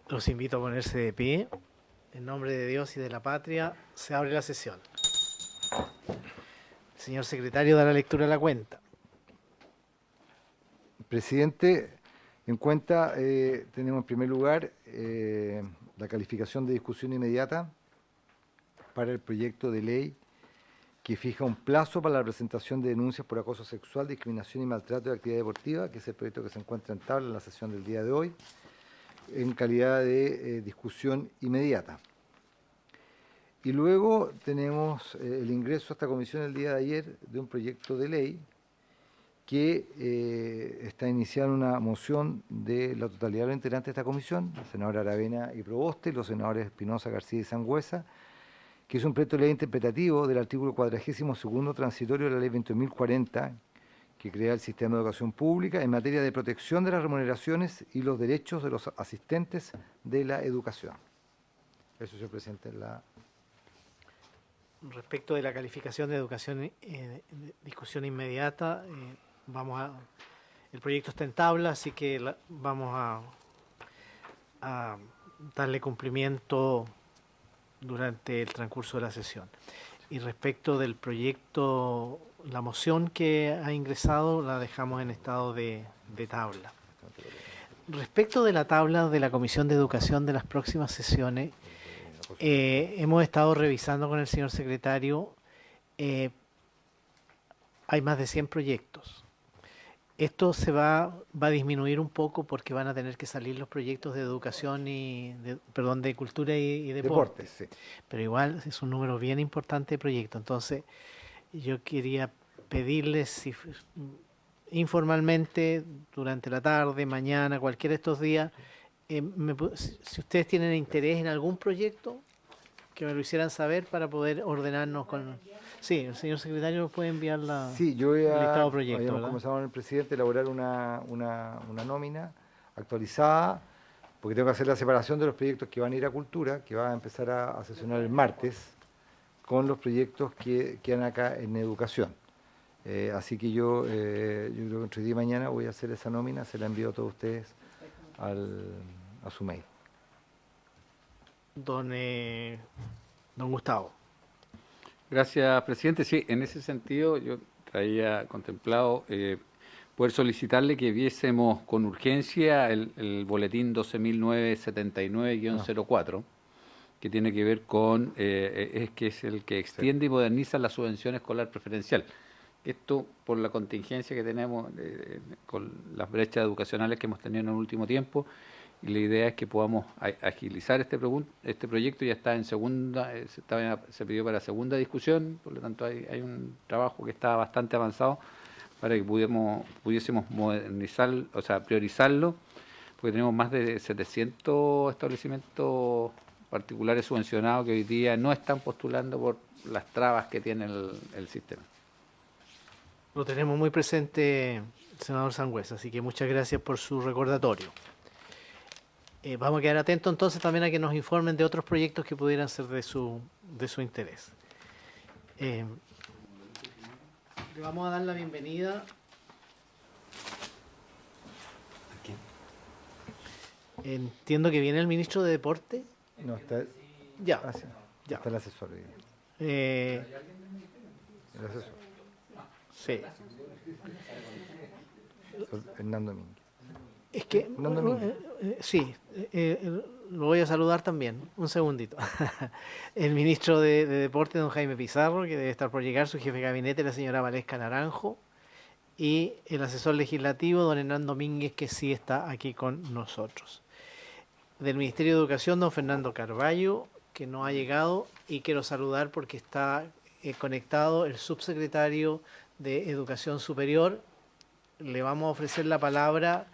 Los invito a ponerse de pie. En nombre de Dios y de la patria, se abre la sesión. El señor secretario da la lectura de la cuenta. Presidente, en cuenta tenemos en primer lugar la calificación de discusión inmediata para el proyecto de ley que fija un plazo para la presentación de denuncias por acoso sexual, discriminación y maltrato de actividad deportiva, que es el proyecto que se encuentra en tabla en la sesión del día de hoy, en calidad de discusión inmediata. Y luego tenemos el ingreso a esta comisión el día de ayer de un proyecto de ley que está iniciando una moción de la totalidad de los integrantes de esta comisión, la senadora Aravena y Proboste, los senadores Espinosa, García y Sangüesa, que es un proyecto de ley interpretativo del artículo 42º transitorio de la ley 21.040, que crea el sistema de educación pública en materia de protección de las remuneraciones y los derechos de los asistentes de la educación. Eso, señor presidente, la... Respecto de la calificación de educación, discusión inmediata, el proyecto está en tabla, así que vamos a darle cumplimiento durante el transcurso de la sesión. Y respecto del proyecto, la moción que ha ingresado la dejamos en estado de tabla. Respecto de la tabla de la Comisión de Educación de las próximas sesiones, hemos estado revisando con el señor secretario, hay más de 100 proyectos. Esto va a disminuir un poco porque van a tener que salir los proyectos de educación de cultura y deporte. Deportes, sí. Pero igual es un número bien importante de proyectos. Entonces, yo quería pedirles informalmente, durante la tarde, mañana, cualquiera de estos días, si ustedes tienen interés en algún proyecto, que me lo hicieran saber para poder ordenarnos con... Sí, el señor secretario nos puede enviar Sí, yo voy el listado de a, proyectos, habíamos ¿verdad? comenzado con el presidente a elaborar una nómina actualizada, porque tengo que hacer la separación de los proyectos que van a ir a Cultura, que va a empezar a sesionar el martes, con los proyectos que quedan acá en Educación. Así que yo creo que entre día y mañana voy a hacer esa nómina, se la envío a todos ustedes a su mail. Don Gustavo. Gracias, presidente. Sí, en ese sentido yo traía contemplado poder solicitarle que viésemos con urgencia el boletín 12.979-04, que tiene que ver con, que es el que extiende y moderniza la subvención escolar preferencial. Esto por la contingencia que tenemos con las brechas educacionales que hemos tenido en el último tiempo, y la idea es que podamos agilizar este proyecto. Ya está en segunda, se pidió para segunda discusión, por lo tanto hay un trabajo que está bastante avanzado para que pudiésemos modernizar, o sea, priorizarlo, porque tenemos más de 700 establecimientos particulares subvencionados que hoy día no están postulando por las trabas que tiene el sistema. Lo tenemos muy presente, senador Sangüesa, así que muchas gracias por su recordatorio. Vamos a quedar atentos entonces también a que nos informen de otros proyectos que pudieran ser de su interés. Le vamos a dar la bienvenida. Entiendo que viene el ministro de Deporte. No, está... Ya. Ah, sí. Ya. Está el asesor. El asesor. Sí. Hernando Mínguez. Es que, sí, lo voy a saludar también, un segundito. El ministro de Deporte, don Jaime Pizarro, que debe estar por llegar, su jefe de gabinete, la señora Valesca Naranjo, y el asesor legislativo, don Hernando Mínguez, que sí está aquí con nosotros. Del Ministerio de Educación, don Fernando Carballo, que no ha llegado, y quiero saludar porque está conectado el subsecretario de Educación Superior. Le vamos a ofrecer la palabra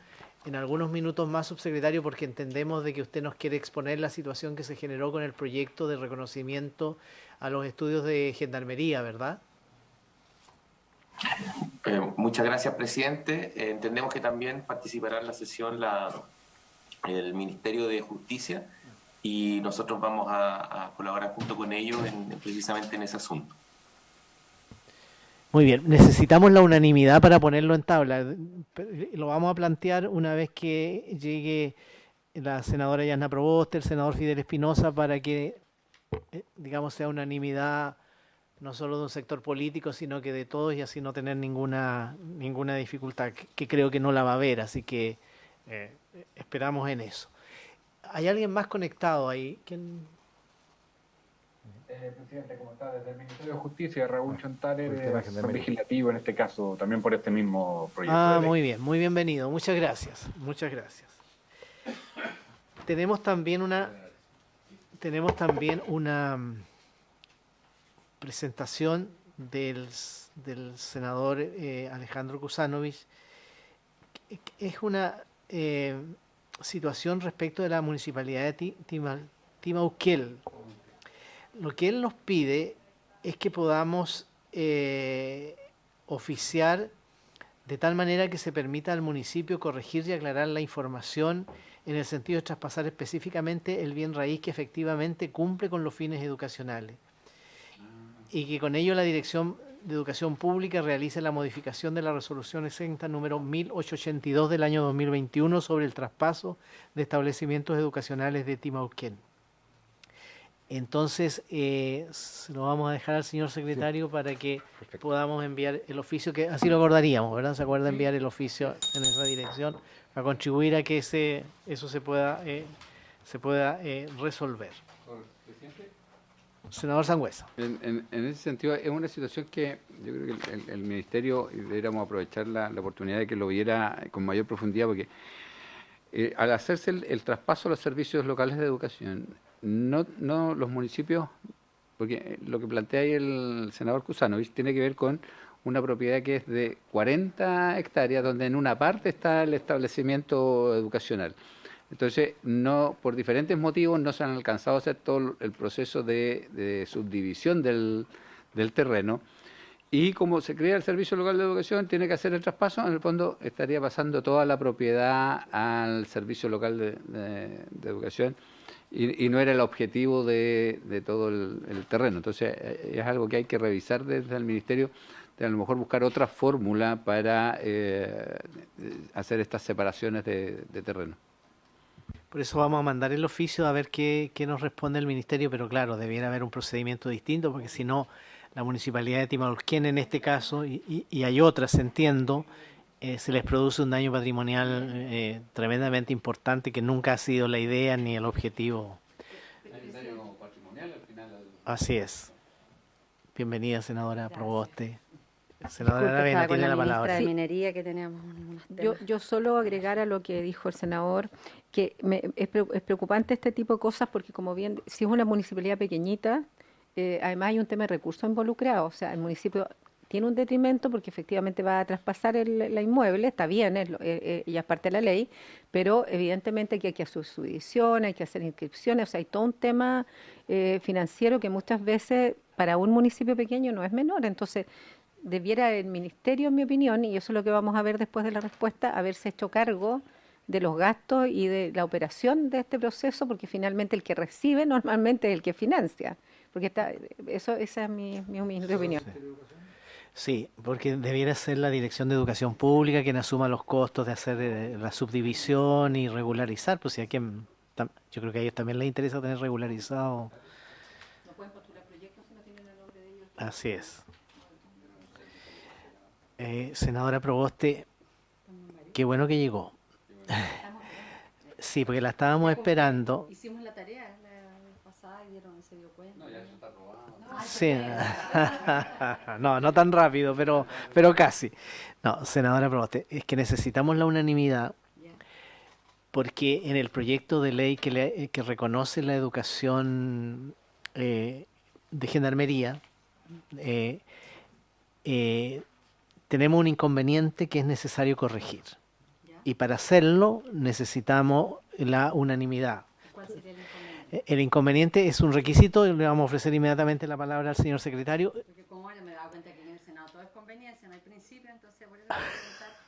en algunos minutos más, subsecretario, porque entendemos de que usted nos quiere exponer la situación que se generó con el proyecto de reconocimiento a los estudios de gendarmería, ¿verdad? Muchas gracias, presidente. Entendemos que también participará en la sesión el Ministerio de Justicia y nosotros vamos a colaborar junto con ellos precisamente en ese asunto. Muy bien, necesitamos la unanimidad para ponerlo en tabla. Lo vamos a plantear una vez que llegue la senadora Yasna Proboste, el senador Fidel Espinosa, para que, digamos, sea unanimidad no solo de un sector político, sino que de todos, y así no tener ninguna dificultad, que creo que no la va a haber, así que esperamos en eso. ¿Hay alguien más conectado ahí? ¿Quién? Presidente, como está desde el Ministerio de Justicia, Raúl Chontaler, asesor legislativo en este caso, también por este mismo proyecto de ley. Muy bien, muy bienvenido, muchas gracias, muchas gracias. Tenemos también una presentación del senador Alejandro Kusanovich. Es una situación respecto de la municipalidad de Timauquén. Lo que él nos pide es que podamos oficiar de tal manera que se permita al municipio corregir y aclarar la información en el sentido de traspasar específicamente el bien raíz que efectivamente cumple con los fines educacionales, y que con ello la Dirección de Educación Pública realice la modificación de la resolución exenta número 1882 del año 2021 sobre el traspaso de establecimientos educacionales de Timauquén. Entonces, se lo vamos a dejar al señor secretario para que podamos enviar el oficio, que así lo acordaríamos, ¿verdad? ¿Se acuerda enviar el oficio en esa dirección para contribuir a que eso se pueda resolver? Senador Sangüesa. En ese sentido, es una situación que yo creo que el Ministerio deberíamos aprovechar la oportunidad de que lo viera con mayor profundidad, porque al hacerse el traspaso a los servicios locales de educación, no los municipios, porque lo que plantea ahí el senador Kusanovich tiene que ver con una propiedad que es de 40 hectáreas, donde en una parte está el establecimiento educacional. Entonces, por diferentes motivos no se han alcanzado a hacer todo el proceso de subdivisión del terreno, y como se crea el Servicio Local de Educación, tiene que hacer el traspaso. En el fondo estaría pasando toda la propiedad al Servicio Local de Educación, y no era el objetivo de todo el terreno. Entonces, es algo que hay que revisar desde el Ministerio, de a lo mejor buscar otra fórmula para hacer estas separaciones de terreno. Por eso vamos a mandar el oficio a ver qué nos responde el Ministerio, pero claro, debiera haber un procedimiento distinto, porque si no, la Municipalidad de Timauquén en este caso, y hay otras, entiendo, se les produce un daño patrimonial tremendamente importante, que nunca ha sido la idea ni el objetivo. Hay un daño patrimonial al final. Así es. Bienvenida, senadora Proboste. Senadora Aravena tiene la palabra. De minería que tenemos. Yo solo agregar a lo que dijo el senador, que es preocupante este tipo de cosas, porque como bien, si es una municipalidad pequeñita, además hay un tema de recursos involucrados. O sea, el municipio tiene un detrimento porque efectivamente va a traspasar la inmueble, está bien, y es parte de la ley, pero evidentemente que hay que hacer subdivisiones, hay que hacer inscripciones, o sea, hay todo un tema financiero que muchas veces para un municipio pequeño no es menor. Entonces, debiera el Ministerio, en mi opinión, y eso es lo que vamos a ver después de la respuesta, haberse hecho cargo de los gastos y de la operación de este proceso, porque finalmente el que recibe normalmente es el que financia. Porque esa es mi humilde opinión. Sí, porque debiera ser la Dirección de Educación Pública quien asuma los costos de hacer la subdivisión y regularizar, pues si a quien, yo creo que a ellos también les interesa tener regularizado. No pueden postular proyectos si no tienen el nombre de ellos. Así es. Senadora Proboste, qué bueno que llegó. Sí, porque la estábamos esperando. Hicimos la tarea la pasada y se dio cuenta. No, ya eso está robado. Sí. No tan rápido, pero casi. No, senadora Proboste, es que necesitamos la unanimidad, porque en el proyecto de ley que reconoce la educación de gendarmería, tenemos un inconveniente que es necesario corregir. Y para hacerlo necesitamos la unanimidad. ¿Cuál sería el inconveniente? El inconveniente es un requisito, y le vamos a ofrecer inmediatamente la palabra al señor secretario. Porque como ahora me he dado cuenta que en el Senado todo es conveniencia, no hay principio, entonces por eso voy a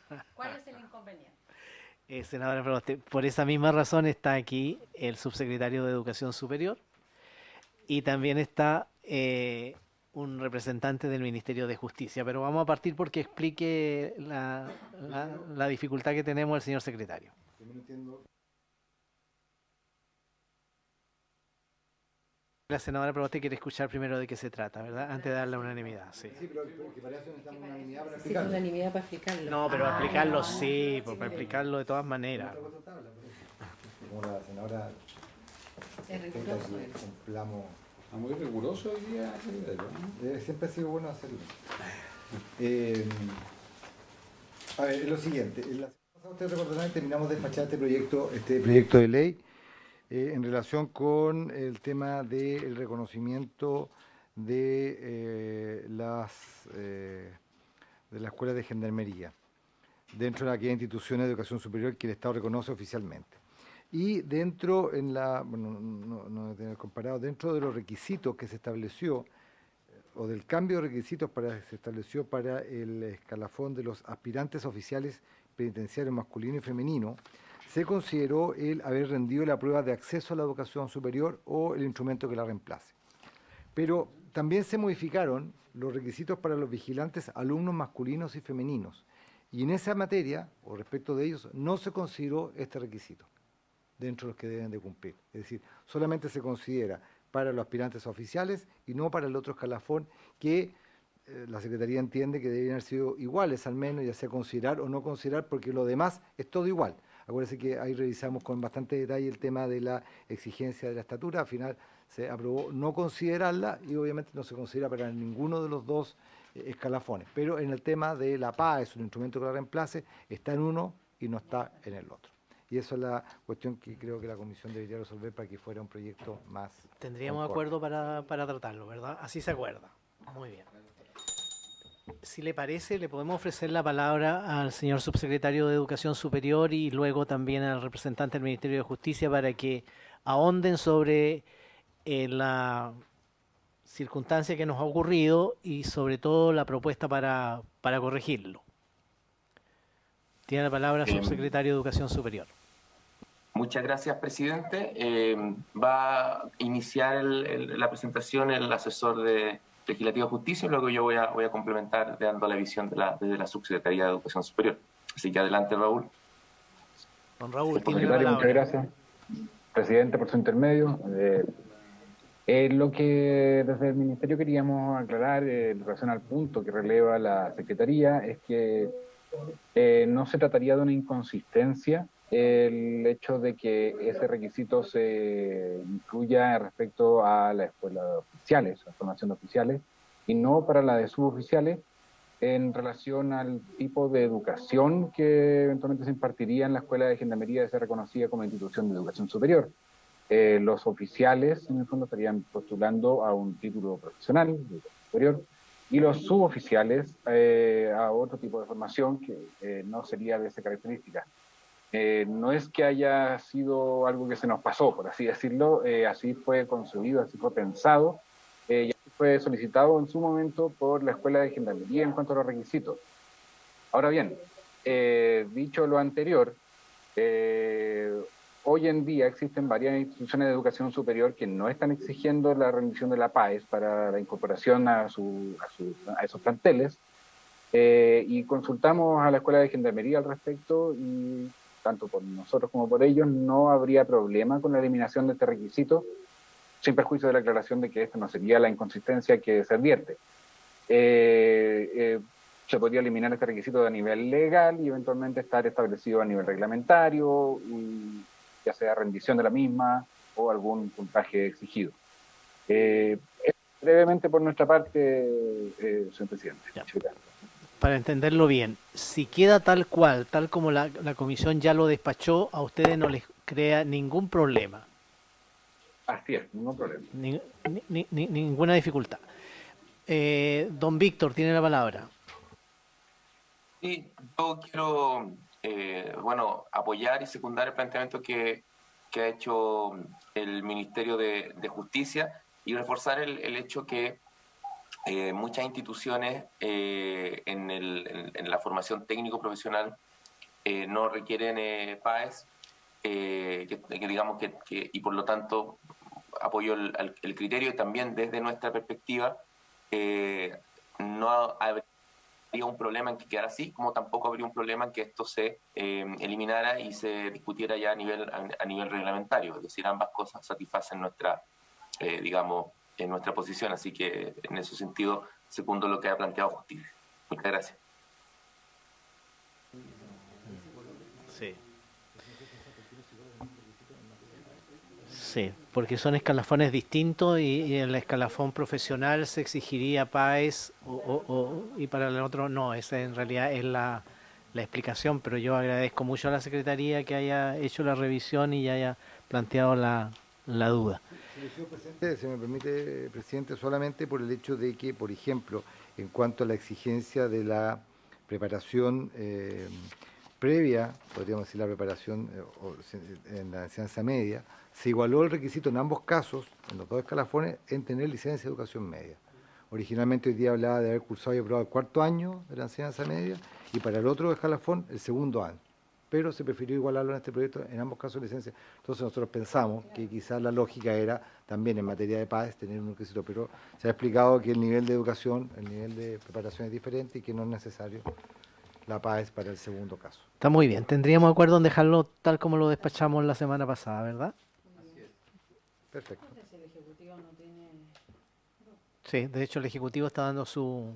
preguntar, ¿cuál es el inconveniente? Senadora Proboste, por esa misma razón está aquí el subsecretario de Educación Superior, y también está un representante del Ministerio de Justicia, pero vamos a partir porque explique la dificultad que tenemos el señor secretario. La senadora Proboste quiere escuchar primero de qué se trata, ¿verdad? Antes de dar la unanimidad, sí. Sí, pero que para eso necesitamos unanimidad para Sí, explicarlo. unanimidad para explicarlo. No, pero explicarlo sí, pues para explicarlo de todas maneras. Como la senadora Es riguroso. cumplamos. Está muy riguroso hoy día, ¿no? Siempre ha sido bueno hacerlo. A ver, es lo siguiente. En la semana pasada, ustedes recordarán, terminamos de despachar este proyecto de ley en relación con el tema del reconocimiento de la Escuela de Gendarmería dentro de aquellas instituciones de educación superior que el Estado reconoce oficialmente. Y dentro, no tener comparado, dentro de los requisitos que se estableció, o del cambio de requisitos se estableció para el escalafón de los aspirantes oficiales penitenciarios masculino y femenino, se consideró el haber rendido la prueba de acceso a la educación superior o el instrumento que la reemplace. Pero también se modificaron los requisitos para los vigilantes alumnos masculinos y femeninos. Y en esa materia, o respecto de ellos, no se consideró este requisito dentro de los que deben de cumplir. Es decir, solamente se considera para los aspirantes oficiales y no para el otro escalafón que la Secretaría entiende que deberían haber sido iguales al menos, ya sea considerar o no considerar, porque lo demás es todo igual. Acuérdense que ahí revisamos con bastante detalle el tema de la exigencia de la estatura, al final se aprobó no considerarla y obviamente no se considera para ninguno de los dos escalafones, pero en el tema de la PA, es un instrumento que la reemplace, está en uno y no está en el otro. Y eso es la cuestión que creo que la Comisión debería resolver para que fuera un proyecto más... Tendríamos acuerdo para tratarlo, ¿verdad? Así se acuerda. Muy bien. Si le parece, le podemos ofrecer la palabra al señor subsecretario de Educación Superior y luego también al representante del Ministerio de Justicia para que ahonden sobre la circunstancia que nos ha ocurrido y sobre todo la propuesta para corregirlo. Tiene la palabra el subsecretario de Educación Superior. Muchas gracias, presidente. Va a iniciar la presentación el asesor de Legislativo de Justicia, y luego yo voy a complementar dando la visión desde la Subsecretaría de Educación Superior. Así que adelante, Raúl. Don Raúl, tiene la palabra. Muchas gracias, presidente, por su intermedio. Lo que desde el Ministerio queríamos aclarar en relación al punto que releva la Secretaría es que no se trataría de una inconsistencia el hecho de que ese requisito se incluya respecto a la escuela de oficiales, la formación de oficiales, y no para la de suboficiales, en relación al tipo de educación que eventualmente se impartiría en la Escuela de Gendarmería de ser reconocida como institución de educación superior. Los oficiales, en el fondo, estarían postulando a un título profesional de educación superior, y los suboficiales a otro tipo de formación que no sería de esa característica. No es que haya sido algo que se nos pasó, por así decirlo, así fue concebido, así fue pensado, y así fue solicitado en su momento por la Escuela de Gendarmería en cuanto a los requisitos. Ahora bien, dicho lo anterior, hoy en día existen varias instituciones de educación superior que no están exigiendo la rendición de la PAES para la incorporación a esos planteles, y consultamos a la Escuela de Gendarmería al respecto y tanto por nosotros como por ellos no habría problema con la eliminación de este requisito, sin perjuicio de la aclaración de que esta no sería la inconsistencia que se advierte. Se podría eliminar este requisito a nivel legal y eventualmente estar establecido a nivel reglamentario, y ya sea rendición de la misma o algún puntaje exigido. Brevemente por nuestra parte, señor presidente. Para entenderlo bien, si queda tal cual, tal como la comisión ya lo despachó, a ustedes no les crea ningún problema. Así es, ningún problema. Ninguna dificultad. Don Víctor, tiene la palabra. Sí, yo quiero apoyar y secundar el planteamiento que ha hecho el Ministerio de Justicia y reforzar el hecho que muchas instituciones en la formación técnico-profesional no requieren PAES, y por lo tanto apoyo el criterio, y también desde nuestra perspectiva no habría un problema en que quedara así, como tampoco habría un problema en que esto se eliminara y se discutiera ya a nivel reglamentario. Es decir, ambas cosas satisfacen digamos, en nuestra posición. Así que en ese sentido segundo lo que ha planteado Justicia. Muchas gracias. Sí. Sí, porque son escalafones distintos y en el escalafón profesional se exigiría PAES y para el otro no, esa en realidad es la explicación, pero yo agradezco mucho a la Secretaría que haya hecho la revisión y haya planteado la duda. Señor presidente, se me permite, presidente, solamente por el hecho de que, por ejemplo, en cuanto a la exigencia de la preparación previa, podríamos decir la preparación en la enseñanza media, se igualó el requisito en ambos casos, en los dos escalafones, en tener licencia de educación media. Originalmente hoy día hablaba de haber cursado y aprobado el cuarto año de la enseñanza media y para el otro escalafón el segundo año. Pero se prefirió igualarlo en este proyecto, en ambos casos de licencia. Entonces nosotros pensamos que quizás la lógica era también en materia de PAES tener un requisito, pero se ha explicado que el nivel de educación, el nivel de preparación es diferente y que no es necesario la PAES para el segundo caso. Está muy bien, tendríamos acuerdo en dejarlo tal como lo despachamos la semana pasada, ¿verdad? Perfecto. Sí, de hecho el Ejecutivo está dando su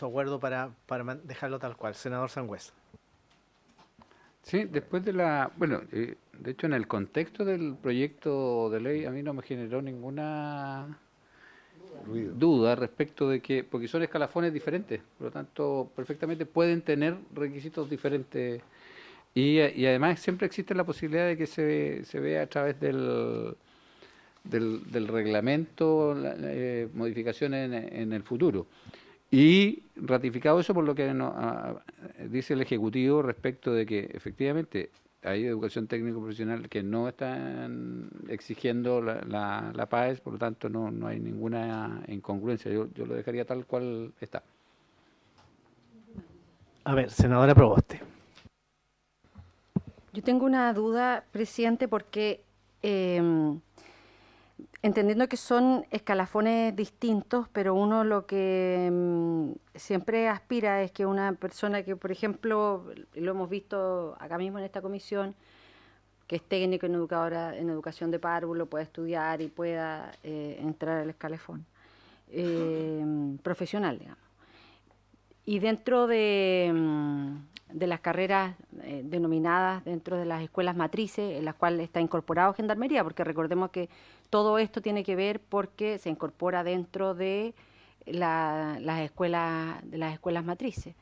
acuerdo para dejarlo tal cual. Senador Sangüesa. Sí, después de bueno, de hecho en el contexto del proyecto de ley a mí no me generó ninguna duda respecto de que, porque son escalafones diferentes, por lo tanto perfectamente pueden tener requisitos diferentes y además siempre existe la posibilidad de que se vea a través del reglamento modificaciones en el futuro. Y ratificado eso por lo que dice el Ejecutivo respecto de que efectivamente hay educación técnico profesional que no están exigiendo la PAES, por lo tanto no hay ninguna incongruencia. Yo lo dejaría tal cual está. A ver, senadora Proboste. Yo tengo una duda, presidente, porque entendiendo que son escalafones distintos, pero uno lo que siempre aspira es que una persona que, por ejemplo, lo hemos visto acá mismo en esta comisión, que es técnico en educadora en educación de párvulo, pueda estudiar y pueda entrar al escalafón profesional, digamos. Y dentro de las carreras denominadas dentro de las escuelas matrices, en las cuales está incorporado Gendarmería, porque recordemos que todo esto tiene que ver porque se incorpora dentro de las escuelas matrices.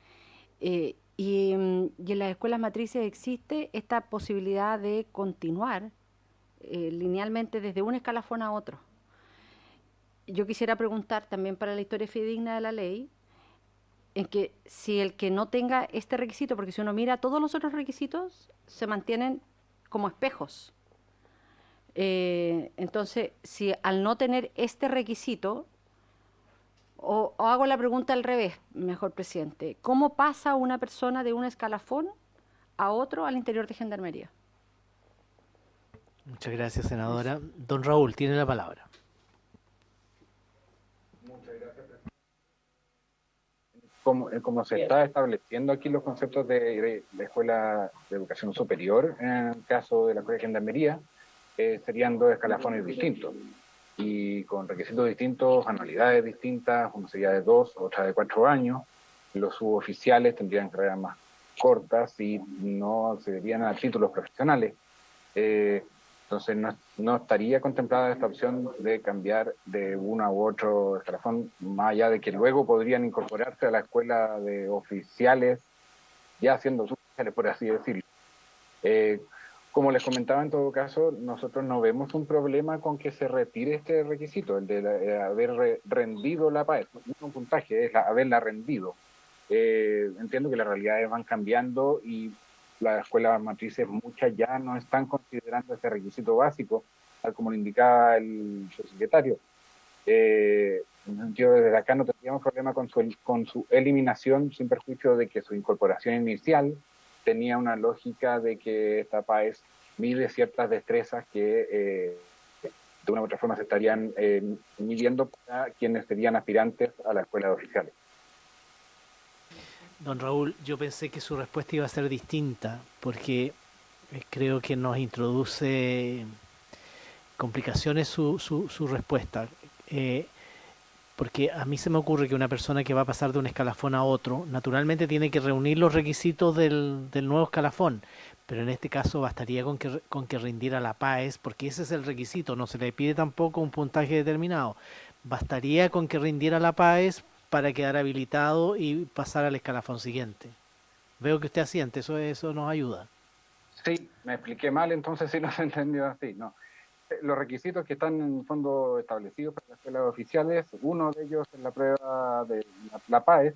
Y en las escuelas matrices existe esta posibilidad de continuar linealmente desde un escalafón a otro. Yo quisiera preguntar también para la historia fidedigna de la ley, en que si el que no tenga este requisito, porque si uno mira todos los otros requisitos, se mantienen como espejos. Entonces, si al no tener este requisito, o hago la pregunta al revés, mejor presidente, ¿cómo pasa una persona de un escalafón a otro al interior de Gendarmería? Muchas gracias, senadora. Don Raúl, tiene la palabra. Como se está estableciendo aquí los conceptos de escuela de educación superior, en el caso de la escuela de Gendarmería, serían dos escalafones distintos y con requisitos distintos, anualidades distintas, una sería de 2, otra de 4 años. Los suboficiales tendrían carreras más cortas y no accederían a títulos profesionales. Entonces no estaría contemplada esta opción de cambiar de uno u otro escalafón, más allá de que luego podrían incorporarse a la escuela de oficiales, ya siendo suboficiales, por así decirlo. Como les comentaba, en todo caso, nosotros no vemos un problema con que se retire este requisito, el de haber rendido la PAES. No es un puntaje, es haberla rendido. Entiendo que las realidades van cambiando y las escuelas matrices, muchas ya no están considerando este requisito básico, tal como lo indicaba el subsecretario. En el sentido, desde acá no tendríamos problema con su eliminación, sin perjuicio de que su incorporación inicial tenía una lógica de que esta PAES mide ciertas destrezas que de una u otra forma se estarían midiendo para quienes serían aspirantes a la escuela de oficiales. Don Raúl, yo pensé que su respuesta iba a ser distinta, porque creo que nos introduce complicaciones su respuesta. Porque a mí se me ocurre que una persona que va a pasar de un escalafón a otro, naturalmente tiene que reunir los requisitos del nuevo escalafón, pero en este caso bastaría con que rindiera la PAES, porque ese es el requisito, no se le pide tampoco un puntaje determinado, bastaría con que rindiera la PAES para quedar habilitado y pasar al escalafón siguiente. Veo que usted asiente, eso nos ayuda. Sí, me expliqué mal, entonces sí no se entendió así, no. Los requisitos que están en el fondo establecidos para las escuelas oficiales, uno de ellos es la prueba de la PAES,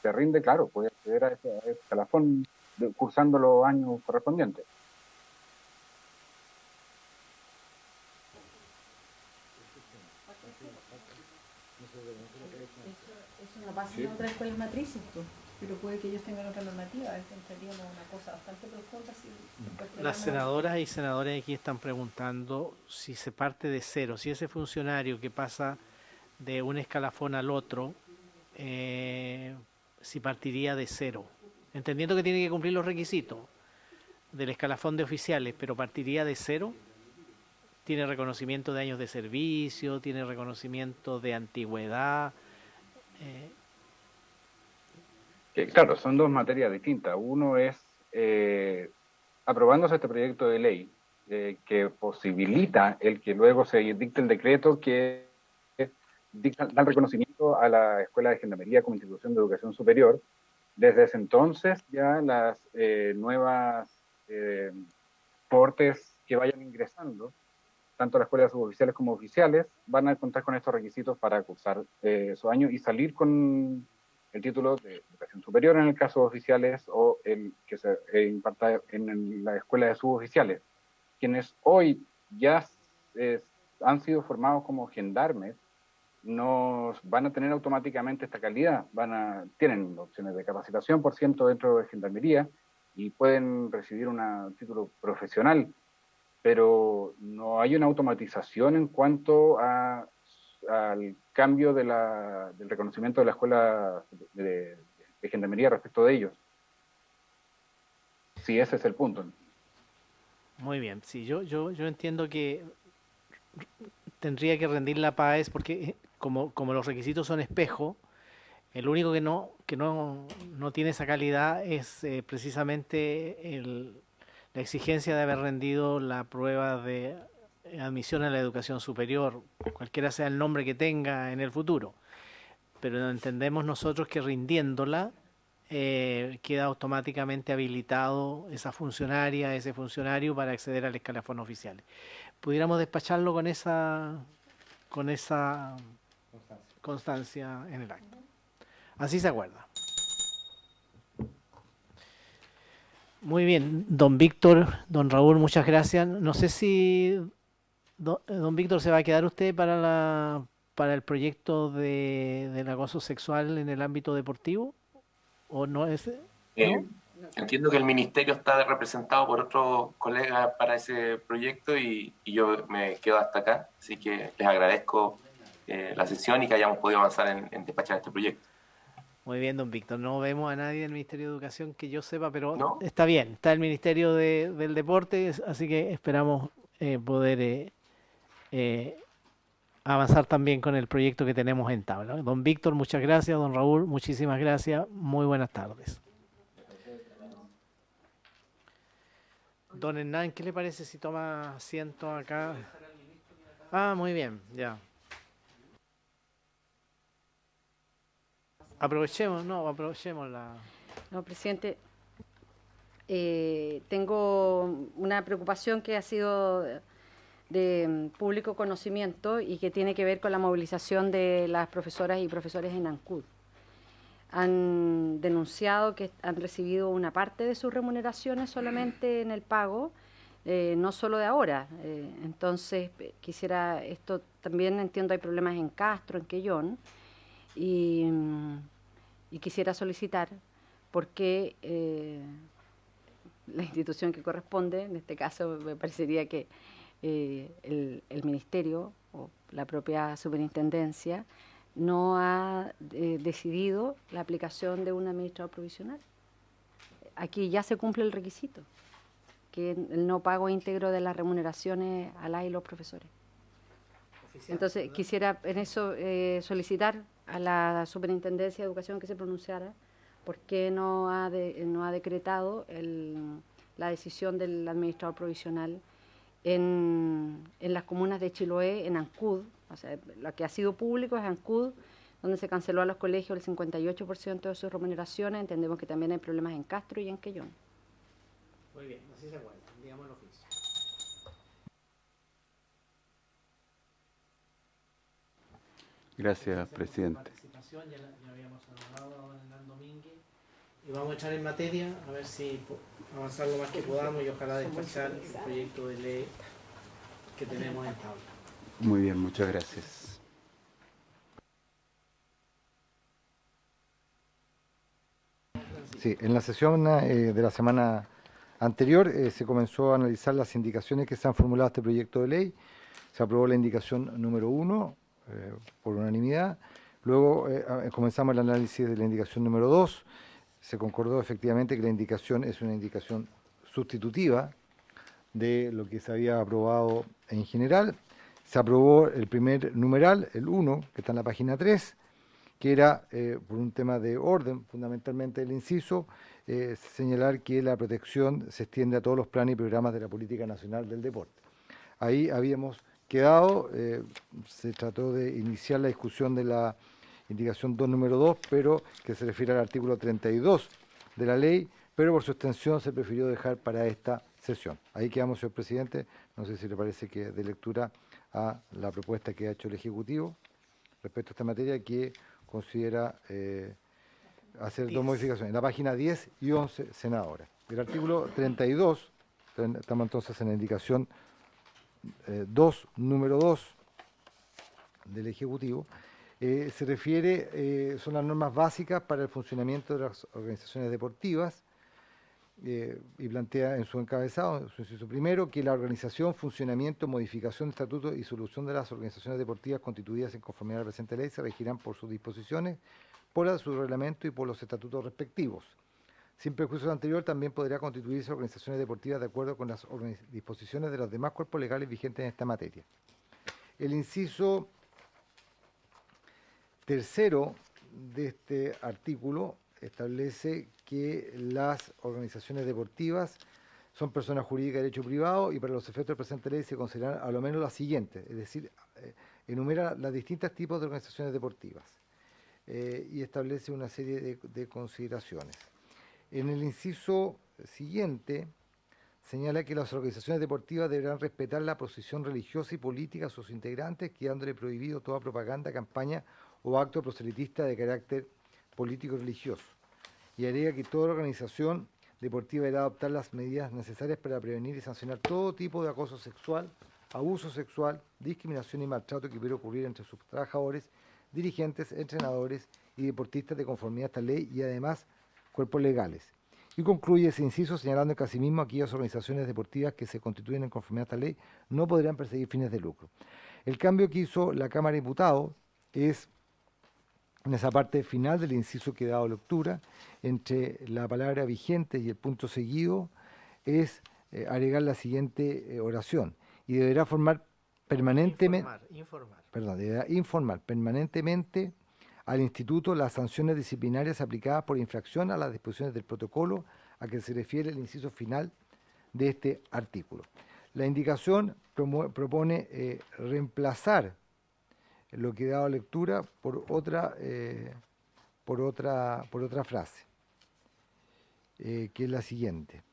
se rinde, claro, puede acceder a ese escalafón cursando los años correspondientes. Eso no pasa en otras escuelas matrices, pues. Pero puede que ellos tengan otra normativa, entraríamos en una cosa bastante profunda. Las senadoras y senadores aquí están preguntando si se parte de cero, si ese funcionario que pasa de un escalafón al otro, si partiría de cero, entendiendo que tiene que cumplir los requisitos del escalafón de oficiales, pero partiría de cero. Tiene reconocimiento de años de servicio, tiene reconocimiento de antigüedad. Claro, son dos materias distintas. Uno es aprobándose este proyecto de ley que posibilita el que luego se dicte el decreto que da el reconocimiento a la Escuela de Gendarmería como institución de educación superior. Desde ese entonces ya las nuevas portes que vayan ingresando, tanto las escuelas suboficiales como oficiales, van a contar con estos requisitos para cursar esos años y salir con el título de educación superior en el caso de oficiales o el que se imparta en la escuela de suboficiales. Quienes hoy ya han sido formados como gendarmes no van a tener automáticamente esta calidad, tienen opciones de capacitación por ciento dentro de gendarmería y pueden recibir un título profesional, pero no hay una automatización en cuanto al cambio del reconocimiento de la escuela de gendarmería respecto de ellos. Sí, ese es el punto. Muy bien, sí, yo entiendo que tendría que rendir la PAES porque como los requisitos son espejo, el único que no tiene esa calidad es precisamente la exigencia de haber rendido la prueba de admisión a la educación superior, cualquiera sea el nombre que tenga en el futuro. Pero entendemos nosotros que rindiéndola queda automáticamente habilitado esa funcionaria, ese funcionario para acceder al escalafón oficial. Pudiéramos despacharlo con esa constancia en el acto. Así se acuerda. Muy bien, don Víctor, don Raúl, muchas gracias. No sé si don Víctor se va a quedar usted para el proyecto del acoso sexual en el ámbito deportivo, o no es. ¿No? Entiendo que el ministerio está representado por otros colegas para ese proyecto y yo me quedo hasta acá, así que les agradezco la sesión y que hayamos podido avanzar en despachar este proyecto. Muy bien, don Víctor. No vemos a nadie del Ministerio de Educación que yo sepa, pero ¿No? está bien. Está el Ministerio del Deporte, así que esperamos poder avanzar también con el proyecto que tenemos en tabla. Don Víctor, muchas gracias. Don Raúl, muchísimas gracias. Muy buenas tardes. Don Hernán, ¿qué le parece si toma asiento acá? Ah, muy bien, ya. Aprovechemos la... No, presidente, tengo una preocupación que ha sido de público conocimiento y que tiene que ver con la movilización de las profesoras y profesores en ANCUD. Han denunciado que han recibido una parte de sus remuneraciones solamente en el pago, no solo de ahora. Entonces, quisiera, esto también entiendo hay problemas en Castro, en Quellón, y quisiera solicitar porque la institución que corresponde, en este caso me parecería que el ministerio o la propia superintendencia no ha decidido la aplicación de un administrador provisional. Aquí ya se cumple el requisito. que el no pago íntegro de las remuneraciones a las y los profesores. Entonces, quisiera en eso solicitar a la Superintendencia de Educación que se pronunciara por qué no ha decretado la decisión del administrador provisional en las comunas de Chiloé, en Ancud. O sea, lo que ha sido público es Ancud, donde se canceló a los colegios el 58% de sus remuneraciones. Entendemos que también hay problemas en Castro y en Quellón. Muy bien, así se cuenta, digamos el oficio. Gracias, presidente. Ya habíamos hablado a don Hernán Domínguez y vamos a entrar en materia a ver si avanzar lo más que podamos y ojalá despachar el proyecto de ley que tenemos en tabla. Muy bien, muchas gracias. Sí, en la sesión de la semana anterior se comenzó a analizar las indicaciones que se han formulado a este proyecto de ley. Se aprobó la indicación número 1 por unanimidad. Luego comenzamos el análisis de la indicación número 2. Se concordó efectivamente que la indicación es una indicación sustitutiva de lo que se había aprobado en general. Se aprobó el primer numeral, el 1, que está en la página 3, que era, por un tema de orden, fundamentalmente el inciso, señalar que la protección se extiende a todos los planes y programas de la Política Nacional del Deporte. Ahí habíamos quedado, se trató de iniciar la discusión de la indicación 2, número 2, pero que se refiere al artículo 32 de la ley, pero por su extensión se prefirió dejar para esta sesión. Ahí quedamos, señor presidente. No sé si le parece que dé lectura a la propuesta que ha hecho el Ejecutivo respecto a esta materia, que considera hacer dos modificaciones. En la página 10 y 11, senadora. El artículo 32, estamos entonces en la indicación 2, número 2 del Ejecutivo, se refiere, son las normas básicas para el funcionamiento de las organizaciones deportivas, y plantea en su encabezado, en su inciso primero, que la organización, funcionamiento, modificación de estatutos y solución de las organizaciones deportivas constituidas en conformidad a la presente ley se regirán por sus disposiciones, por su reglamento y por los estatutos respectivos. Sin perjuicio de lo anterior, también podrá constituirse organizaciones deportivas de acuerdo con las disposiciones de los demás cuerpos legales vigentes en esta materia. El inciso tercero de este artículo establece que las organizaciones deportivas son personas jurídicas de derecho privado y para los efectos de la presente ley se consideran a lo menos las siguientes, es decir, enumera los distintos tipos de organizaciones deportivas y establece una serie de consideraciones. En el inciso siguiente señala que las organizaciones deportivas deberán respetar la posición religiosa y política de sus integrantes, quedándole prohibido toda propaganda, campaña o acto proselitista de carácter político-religioso. Y agrega que toda organización deportiva deberá adoptar las medidas necesarias para prevenir y sancionar todo tipo de acoso sexual, abuso sexual, discriminación y maltrato que pudiera ocurrir entre sus trabajadores, dirigentes, entrenadores y deportistas de conformidad a esta ley y además cuerpos legales. Y concluye ese inciso señalando que asimismo aquellas organizaciones deportivas que se constituyen en conformidad a esta ley no podrán perseguir fines de lucro. El cambio que hizo la Cámara de Diputados es en esa parte final del inciso que he dado lectura, entre la palabra vigente y el punto seguido, es agregar la siguiente oración. Y deberá formar permanentemente, deberá informar permanentemente al Instituto las sanciones disciplinarias aplicadas por infracción a las disposiciones del protocolo a que se refiere el inciso final de este artículo. La indicación propone reemplazar lo que he dado lectura por otra frase, que es la siguiente.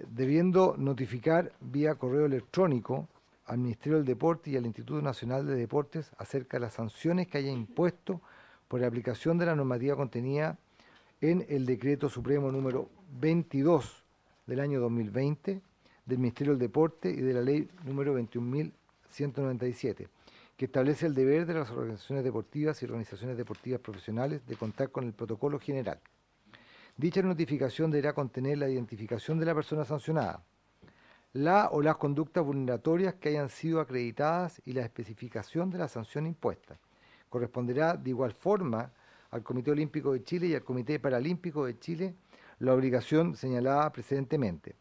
Debiendo notificar vía correo electrónico al Ministerio del Deporte y al Instituto Nacional de Deportes acerca de las sanciones que haya impuesto por la aplicación de la normativa contenida en el Decreto Supremo número 22 del año 2020 del Ministerio del Deporte y de la Ley número 21.197, que establece el deber de las organizaciones deportivas y organizaciones deportivas profesionales de contar con el protocolo general. Dicha notificación deberá contener la identificación de la persona sancionada, la o las conductas vulneratorias que hayan sido acreditadas y la especificación de la sanción impuesta. Corresponderá de igual forma al Comité Olímpico de Chile y al Comité Paralímpico de Chile la obligación señalada precedentemente.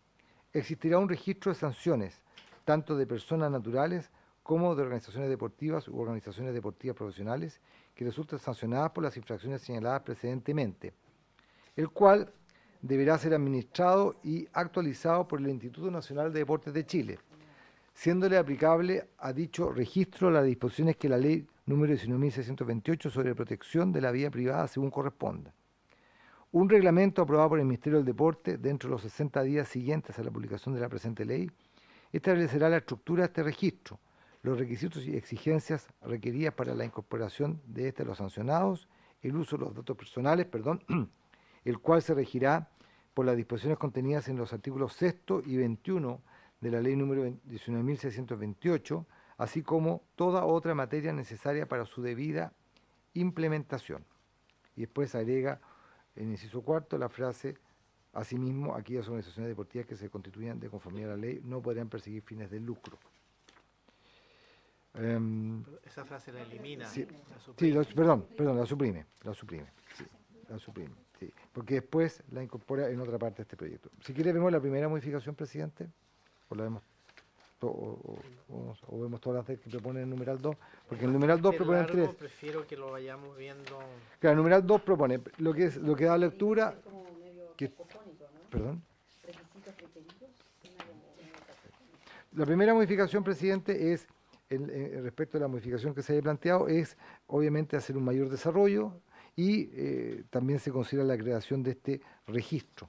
existirá un registro de sanciones, tanto de personas naturales como de organizaciones deportivas u organizaciones deportivas profesionales que resulten sancionadas por las infracciones señaladas precedentemente, el cual deberá ser administrado y actualizado por el Instituto Nacional de Deportes de Chile, siéndole aplicable a dicho registro las disposiciones que la Ley número 19.628 sobre protección de la vida privada según corresponda. Un reglamento aprobado por el Ministerio del Deporte dentro de los 60 días siguientes a la publicación de la presente ley establecerá la estructura de este registro, los requisitos y exigencias requeridas para la incorporación de este a los sancionados, el uso de los datos personales, el cual se regirá por las disposiciones contenidas en los artículos 6 y 21 de la Ley número 19.628, así como toda otra materia necesaria para su debida implementación. Y después agrega en el inciso cuarto la frase: asimismo, aquellas organizaciones deportivas que se constituyan de conformidad a la ley no podrán perseguir fines de lucro. Esa frase la elimina. Sí, la perdón, la suprime, sí, porque después la incorpora en otra parte de este proyecto. Si quiere vemos la primera modificación, presidente, o la vemos o vemos todas las que proponen el numeral 2, porque el numeral 2 propone 3. Prefiero que lo vayamos viendo. Claro, el numeral 2 propone lo que da lectura. Perdón. La primera modificación, presidente, es respecto a la modificación que se haya planteado, es obviamente hacer un mayor desarrollo y también se considera la creación de este registro.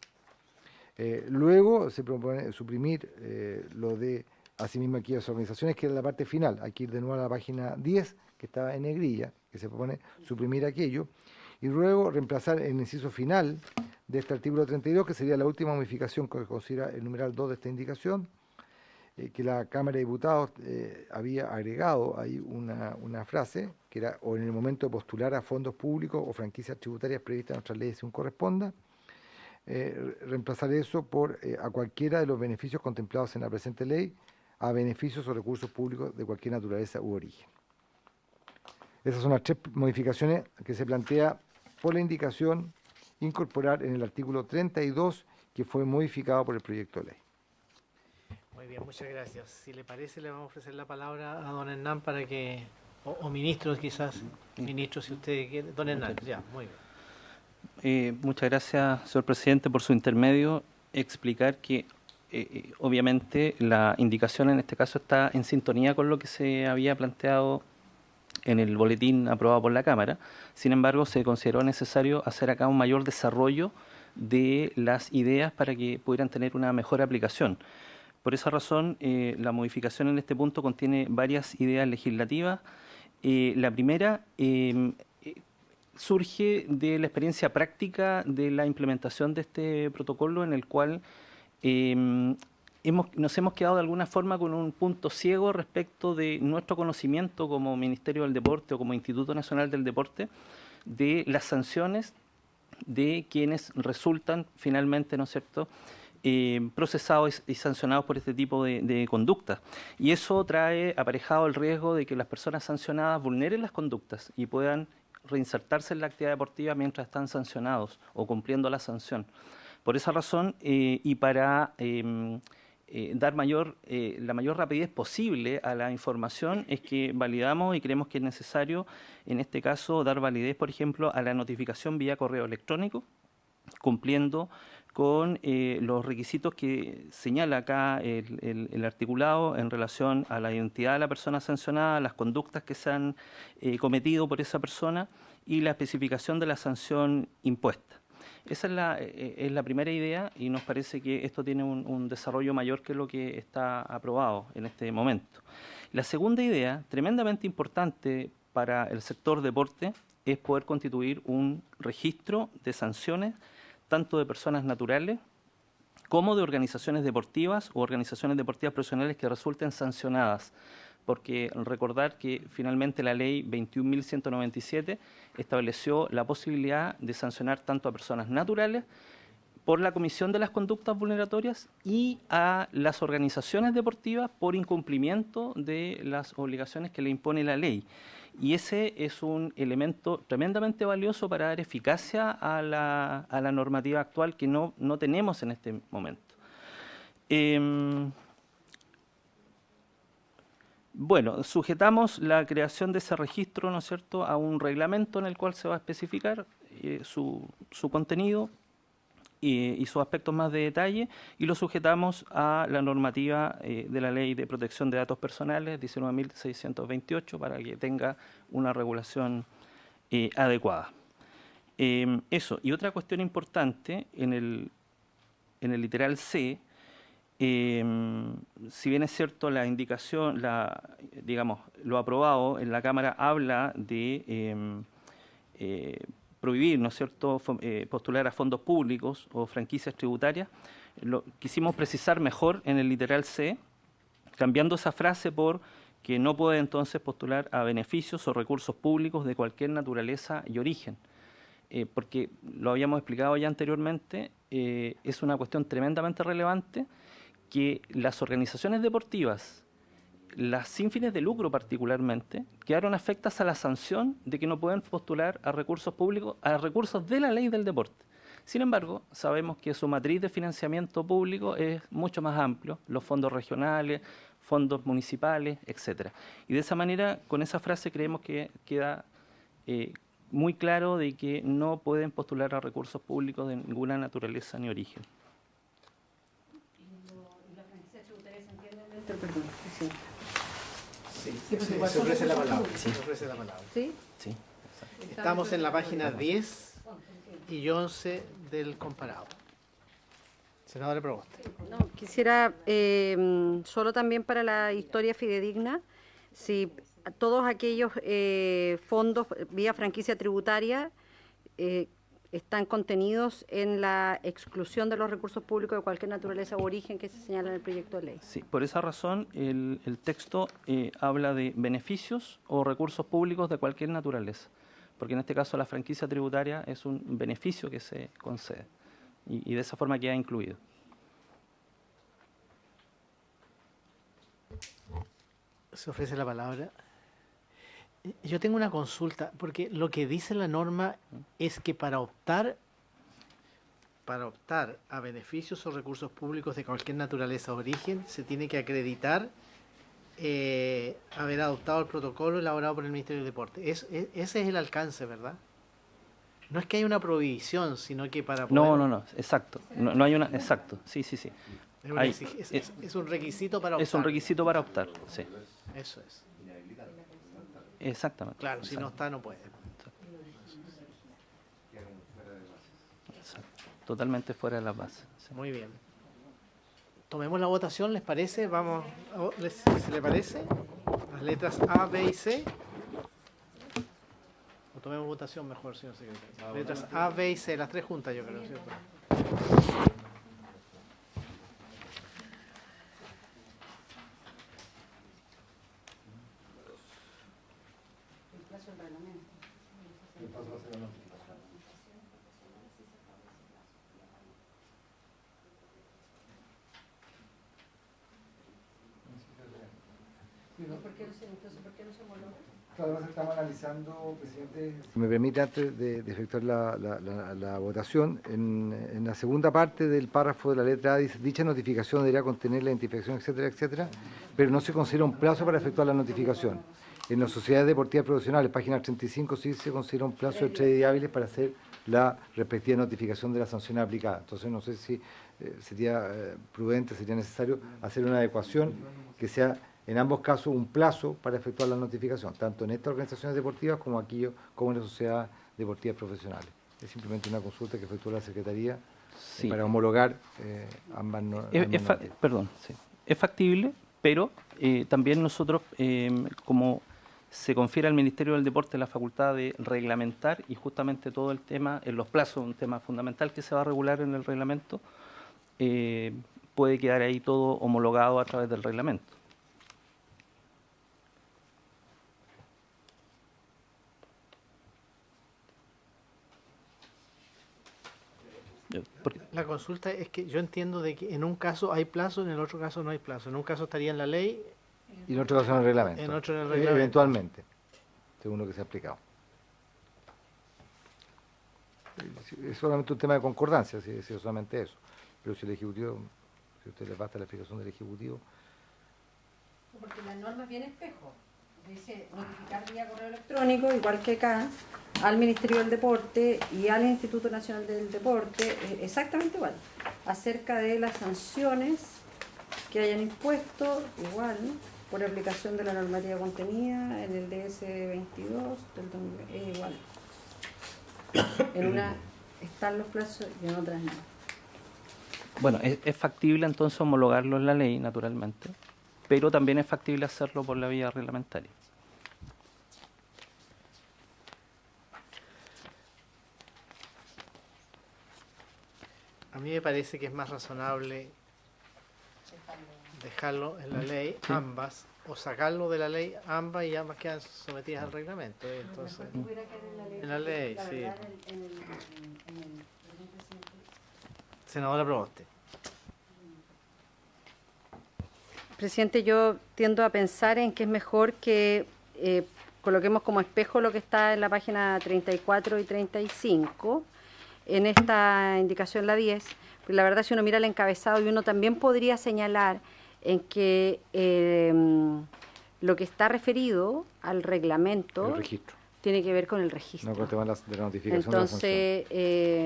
Luego se propone suprimir lo de asimismo aquellas organizaciones, que era la parte final. Hay que ir de nuevo a la página 10, que estaba en negrilla, que se propone suprimir aquello, y luego reemplazar el inciso final de este artículo 32, que sería la última modificación que considera el numeral 2 de esta indicación, que la Cámara de Diputados había agregado ahí una frase, que era: o en el momento de postular a fondos públicos o franquicias tributarias previstas en nuestras leyes según corresponda, reemplazar eso por a cualquiera de los beneficios contemplados en la presente ley, a beneficios o recursos públicos de cualquier naturaleza u origen. Esas son las tres modificaciones que se plantea por la indicación incorporar en el artículo 32, que fue modificado por el proyecto de ley. Muy bien, muchas gracias. Si le parece, le vamos a ofrecer la palabra a don Hernán para que, o ministros quizás, ministro si usted quiere. Don Hernán, ya, muy bien. Muchas gracias, señor presidente, por su intermedio. Explicar que obviamente la indicación en este caso está en sintonía con lo que se había planteado en el boletín aprobado por la Cámara. Sin embargo, se consideró necesario hacer acá un mayor desarrollo de las ideas para que pudieran tener una mejor aplicación. Por esa razón, la modificación en este punto contiene varias ideas legislativas. La primera surge de la experiencia práctica de la implementación de este protocolo, en el cual nos hemos quedado de alguna forma con un punto ciego respecto de nuestro conocimiento como Ministerio del Deporte o como Instituto Nacional del Deporte de las sanciones de quienes resultan finalmente, ¿no es cierto?, procesados y sancionados por este tipo de conductas. Y eso trae aparejado el riesgo de que las personas sancionadas vulneren las conductas y puedan reinsertarse en la actividad deportiva mientras están sancionados o cumpliendo la sanción. Por esa razón, y para dar la mayor rapidez posible a la información, es que validamos y creemos que es necesario, en este caso, dar validez, por ejemplo, a la notificación vía correo electrónico, cumpliendo con los requisitos que señala acá el articulado en relación a la identidad de la persona sancionada, las conductas que se han cometido por esa persona y la especificación de la sanción impuesta. Esa es la primera idea, y nos parece que esto tiene un desarrollo mayor que lo que está aprobado en este momento. La segunda idea, tremendamente importante para el sector deporte, es poder constituir un registro de sanciones tanto de personas naturales como de organizaciones deportivas o organizaciones deportivas profesionales que resulten sancionadas. Porque recordar que finalmente la ley 21.197 estableció la posibilidad de sancionar tanto a personas naturales por la comisión de las conductas vulneratorias y a las organizaciones deportivas por incumplimiento de las obligaciones que le impone la ley. Y ese es un elemento tremendamente valioso para dar eficacia a la normativa actual que no tenemos en este momento. Bueno, sujetamos la creación de ese registro, ¿no es cierto?, a un reglamento en el cual se va a especificar su contenido y sus aspectos más de detalle, y lo sujetamos a la normativa de la Ley de Protección de Datos Personales, 19.628, para que tenga una regulación adecuada. Eso, y otra cuestión importante, en el literal C, si bien es cierto la indicación, digamos, lo aprobado en la Cámara habla de prohibir, ¿no es cierto?, postular a fondos públicos o franquicias tributarias, quisimos precisar mejor en el literal C, cambiando esa frase por que no puede entonces postular a beneficios o recursos públicos de cualquier naturaleza y origen. Porque lo habíamos explicado ya anteriormente, es una cuestión tremendamente relevante que las organizaciones deportivas, las sin fines de lucro particularmente, quedaron afectas a la sanción de que no pueden postular a recursos públicos, a recursos de la ley del deporte. Sin embargo, sabemos que su matriz de financiamiento público es mucho más amplio, los fondos regionales, fondos municipales, etcétera. Y de esa manera, con esa frase creemos que queda muy claro de que no pueden postular a recursos públicos de ninguna naturaleza ni origen. Perdón, sí. Se ofrece la palabra. Sí. Se ofrece la palabra. ¿Sí? Sí. Estamos en la página 10 y 11 del comparado. Senadora Proboste. No, quisiera, solo también para la historia fidedigna, si todos aquellos fondos vía franquicia tributaria están contenidos en la exclusión de los recursos públicos de cualquier naturaleza o origen que se señala en el proyecto de ley. Sí, por esa razón el texto habla de beneficios o recursos públicos de cualquier naturaleza, porque en este caso la franquicia tributaria es un beneficio que se concede y de esa forma queda incluido. Se ofrece la palabra. Yo tengo una consulta, porque lo que dice la norma es que para optar a beneficios o recursos públicos de cualquier naturaleza o origen, se tiene que acreditar haber adoptado el protocolo elaborado por el Ministerio del Deporte. Ese es el alcance, ¿verdad? No es que haya una prohibición, sino que para poder... No, exacto. No hay una... Exacto, sí. Es un requisito para optar. Es un requisito para optar, sí. Eso es. Exactamente. Claro, si no está, no puede. Exacto. Totalmente fuera de las bases. Sí. Muy bien. Tomemos la votación, ¿les parece? Vamos, ¿se le parece? Las letras A, B y C. O tomemos votación mejor, señor secretario. Letras A, B y C, las tres juntas, yo creo, ¿cierto? Además estamos analizando, presidente, si me permite, antes de efectuar la votación, en la segunda parte del párrafo de la letra A dice: dicha notificación deberá contener la identificación, etcétera, etcétera, pero no se considera un plazo para efectuar la notificación. En las sociedades deportivas profesionales, página 35, sí se considera un plazo de 3 días hábiles para hacer la respectiva notificación de la sanción aplicada. Entonces no sé si sería prudente, sería necesario hacer una adecuación que sea en ambos casos un plazo para efectuar la notificación, tanto en estas organizaciones deportivas como aquí, como en las sociedades deportivas profesionales. Es simplemente una consulta que efectúa la Secretaría para homologar ambas normas. Perdón, sí. Es factible, pero también nosotros, como se confiere al Ministerio del Deporte la facultad de reglamentar, y justamente todo el tema, en los plazos, un tema fundamental que se va a regular en el reglamento, puede quedar ahí todo homologado a través del reglamento. La consulta es que yo entiendo de que en un caso hay plazo, en el otro caso no hay plazo. En un caso estaría en la ley. Y en otro caso en el reglamento. En otro en el reglamento. Eventualmente, según lo que se ha explicado. Es solamente un tema de concordancia, si es solamente eso. Pero si el Ejecutivo Si a ustedes les basta la explicación del Ejecutivo. Porque la norma es bien espejo. Dice notificar vía correo electrónico, igual que acá, al Ministerio del Deporte y al Instituto Nacional del Deporte, exactamente igual, acerca de las sanciones que hayan impuesto, igual, por aplicación de la normativa contenida en el DS 22, igual. En una están los plazos y en otras no. Bueno, es factible entonces homologarlo en la ley, naturalmente, pero también es factible hacerlo por la vía reglamentaria. A mí me parece que es más razonable dejarlo en la ley, ambas, o sacarlo de la ley, ambas, y ambas quedan sometidas al reglamento. Entonces, en la ley, sí. Senadora Proboste. Presidente, yo tiendo a pensar en que es mejor que coloquemos como espejo lo que está en la página 34 y 35, en esta indicación la 10, porque la verdad si uno mira el encabezado y uno también podría señalar en que lo que está referido al reglamento El registro. tiene que ver con el registro. No con el tema de la notificación Entonces, de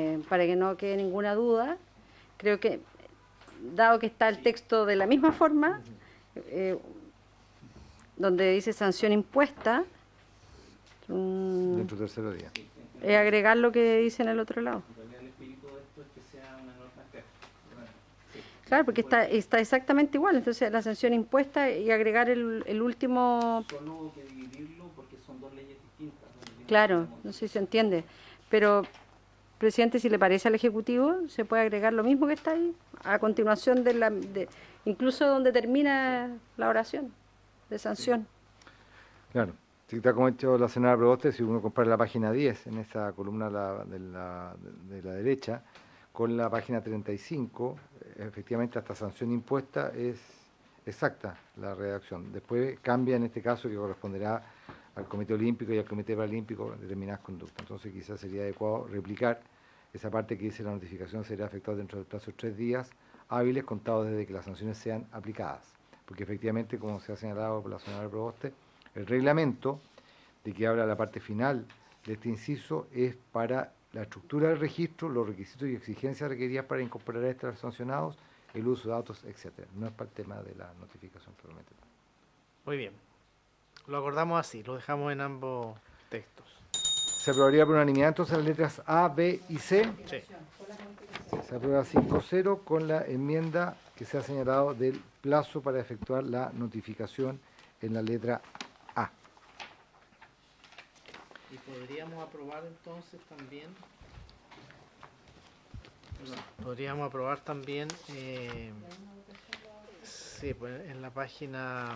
la sanción. para que no quede ninguna duda, creo que, dado que está el texto de la misma forma, donde dice sanción impuesta, Dentro del tercero día. es agregar lo que dice en el otro lado. Claro, porque está exactamente igual, entonces la sanción impuesta y agregar el último... Solo que dividirlo porque son dos leyes distintas. Claro, no sé si se entiende, pero, presidente, si le parece al Ejecutivo, se puede agregar lo mismo que está ahí, a continuación incluso donde termina la oración de sanción. Claro. Si está como ha hecho la senadora Proboste, si uno compara la página 10 en esa columna de la derecha, con la página 35, efectivamente hasta sanción impuesta es exacta la redacción. Después cambia en este caso que corresponderá al Comité Olímpico y al Comité Paralímpico determinadas conductas. Entonces quizás sería adecuado replicar esa parte que dice la notificación será efectuada dentro del plazo de 3 días hábiles contados desde que las sanciones sean aplicadas. Porque efectivamente, como se ha señalado por la senadora Proboste, el reglamento de que habla la parte final de este inciso es para la estructura del registro, los requisitos y exigencias requeridas para incorporar a estos sancionados, el uso de datos, etcétera. No es para el tema de la notificación propiamente. Muy bien. Lo acordamos así, lo dejamos en ambos textos. Se aprobaría por unanimidad entonces las letras A, B y C. Sí. Se aprueba 5-0 con la enmienda que se ha señalado del plazo para efectuar la notificación en la letra A. Y podríamos aprobar entonces también. Podríamos aprobar también. Sí, pues en la página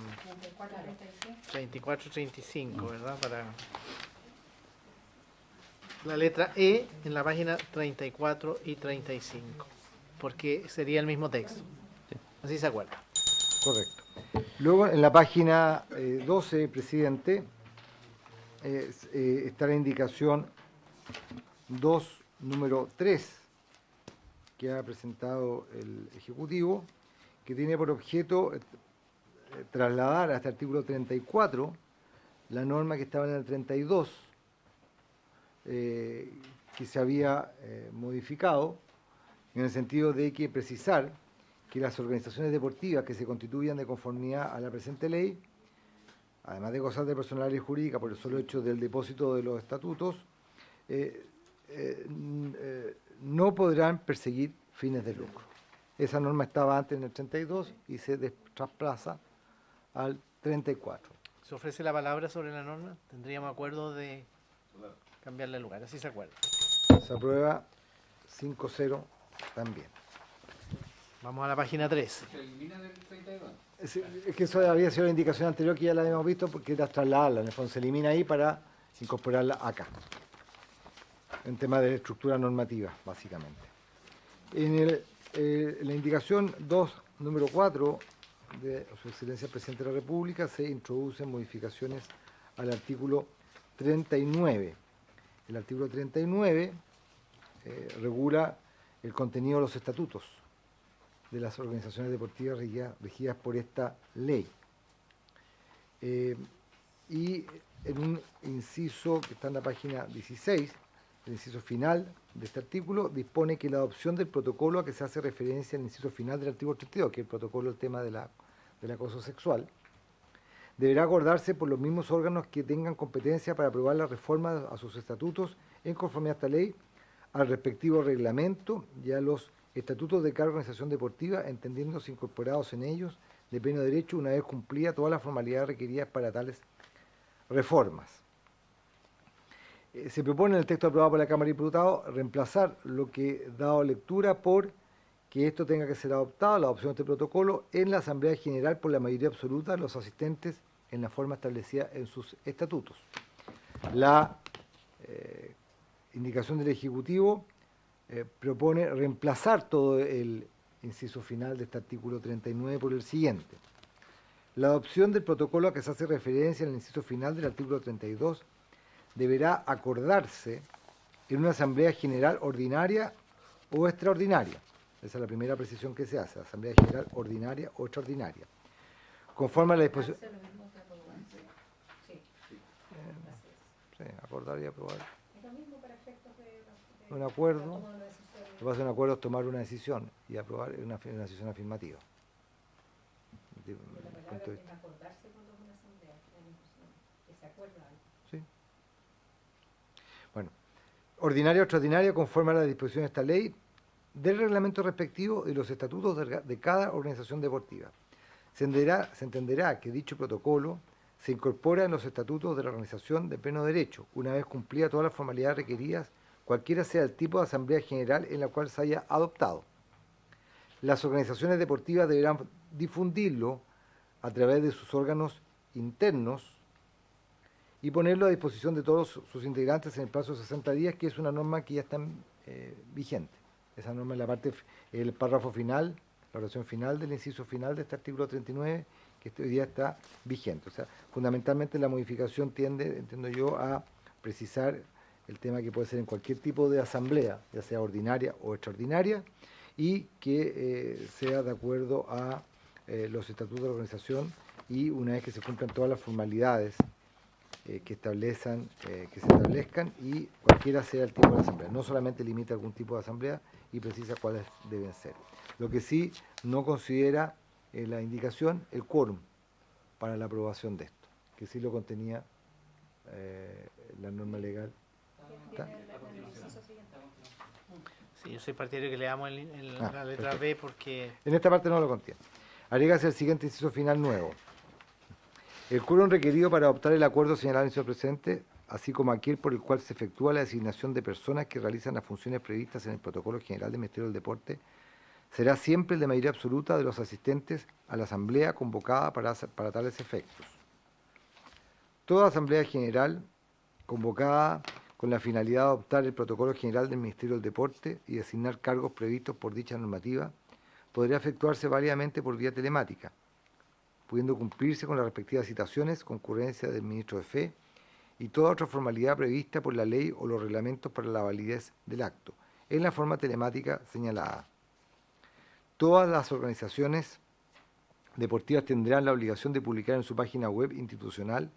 34-35, ¿verdad? Para la letra E en la página 34 y 35, porque sería el mismo texto. Así se acuerda. Correcto. Luego en la página 12, presidente, está la indicación 2, número 3, que ha presentado el Ejecutivo, que tiene por objeto trasladar a este artículo 34 la norma que estaba en el 32, que se había modificado, en el sentido de que precisar que las organizaciones deportivas que se constituyan de conformidad a la presente ley, además de gozar de personalidad jurídica por el solo hecho del depósito de los estatutos, no podrán perseguir fines de lucro. Esa norma estaba antes en el 32 y se trasplaza al 34. ¿Se ofrece la palabra sobre la norma? ¿Tendríamos acuerdo de cambiarle el lugar? Así se acuerda. Se aprueba 5-0 también. Vamos a la página 13. ¿Se elimina del 32? Es que eso había sido la indicación anterior que ya la habíamos visto porque era trasladarla. En el fondo se elimina ahí para incorporarla acá. En tema de estructura normativa, básicamente. En la indicación 2, número 4 de Su Excelencia el Presidente de la República se introducen modificaciones al artículo 39. El artículo 39 regula el contenido de los estatutos. de las organizaciones deportivas regidas por esta ley. Y en un inciso que está en la página 16, el inciso final de este artículo, dispone que la adopción del protocolo a que se hace referencia en el inciso final del artículo 32, que es el protocolo del tema del acoso sexual, deberá acordarse por los mismos órganos que tengan competencia para aprobar la reforma a sus estatutos en conformidad a esta ley, al respectivo reglamento y a los estatutos de cada organización deportiva, entendiéndose incorporados en ellos de pleno derecho una vez cumplida todas las formalidades requeridas para tales reformas. Se propone en el texto aprobado por la Cámara de Diputados reemplazar lo que dado lectura por que esto tenga que ser adoptado, la adopción de este protocolo, en la Asamblea General por la mayoría absoluta de los asistentes en la forma establecida en sus estatutos. La indicación del Ejecutivo propone reemplazar todo el inciso final de este artículo 39 por el siguiente. La adopción del protocolo a que se hace referencia en el inciso final del artículo 32 deberá acordarse en una Asamblea General ordinaria o extraordinaria. Esa es la primera precisión que se hace, Asamblea General ordinaria o extraordinaria. Conforme a la disposición... Sí, acordar y aprobar. Un acuerdo, lo que pasa en un acuerdo es tomar una decisión y aprobar una decisión afirmativa. Sí. Bueno, ordinaria o extraordinaria conforme a la disposición de esta ley, del reglamento respectivo y los estatutos de cada organización deportiva. Se entenderá que dicho protocolo se incorpora en los estatutos de la organización de pleno derecho, una vez cumplida todas las formalidades requeridas, cualquiera sea el tipo de asamblea general en la cual se haya adoptado. Las organizaciones deportivas deberán difundirlo a través de sus órganos internos y ponerlo a disposición de todos sus integrantes en el plazo de 60 días, que es una norma que ya está vigente. Esa norma es la parte, el párrafo final, la oración final del inciso final de este artículo 39, que hoy día está vigente. O sea, fundamentalmente la modificación tiende, entiendo yo, a precisar el tema que puede ser en cualquier tipo de asamblea, ya sea ordinaria o extraordinaria, y que sea de acuerdo a los estatutos de la organización, y una vez que se cumplan todas las formalidades que se establezcan, y cualquiera sea el tipo de asamblea. No solamente limita algún tipo de asamblea y precisa cuáles deben ser. Lo que sí no considera la indicación, el quórum para la aprobación de esto, que sí lo contenía la norma legal. ¿Está? Sí, yo soy partidario que le damos la letra B porque... En esta parte no lo contiene. Agrégase el siguiente inciso final nuevo. El quórum requerido para adoptar el acuerdo señalado en el inciso presente, así como aquel por el cual se efectúa la designación de personas que realizan las funciones previstas en el Protocolo General del Ministerio del Deporte, será siempre el de mayoría absoluta de los asistentes a la asamblea convocada para tales efectos. Toda asamblea general convocada con la finalidad de adoptar el Protocolo General del Ministerio del Deporte y designar cargos previstos por dicha normativa, podrá efectuarse válidamente por vía telemática, pudiendo cumplirse con las respectivas citaciones, concurrencia del ministro de Fe y toda otra formalidad prevista por la ley o los reglamentos para la validez del acto, en la forma telemática señalada. Todas las organizaciones deportivas tendrán la obligación de publicar en su página web institucional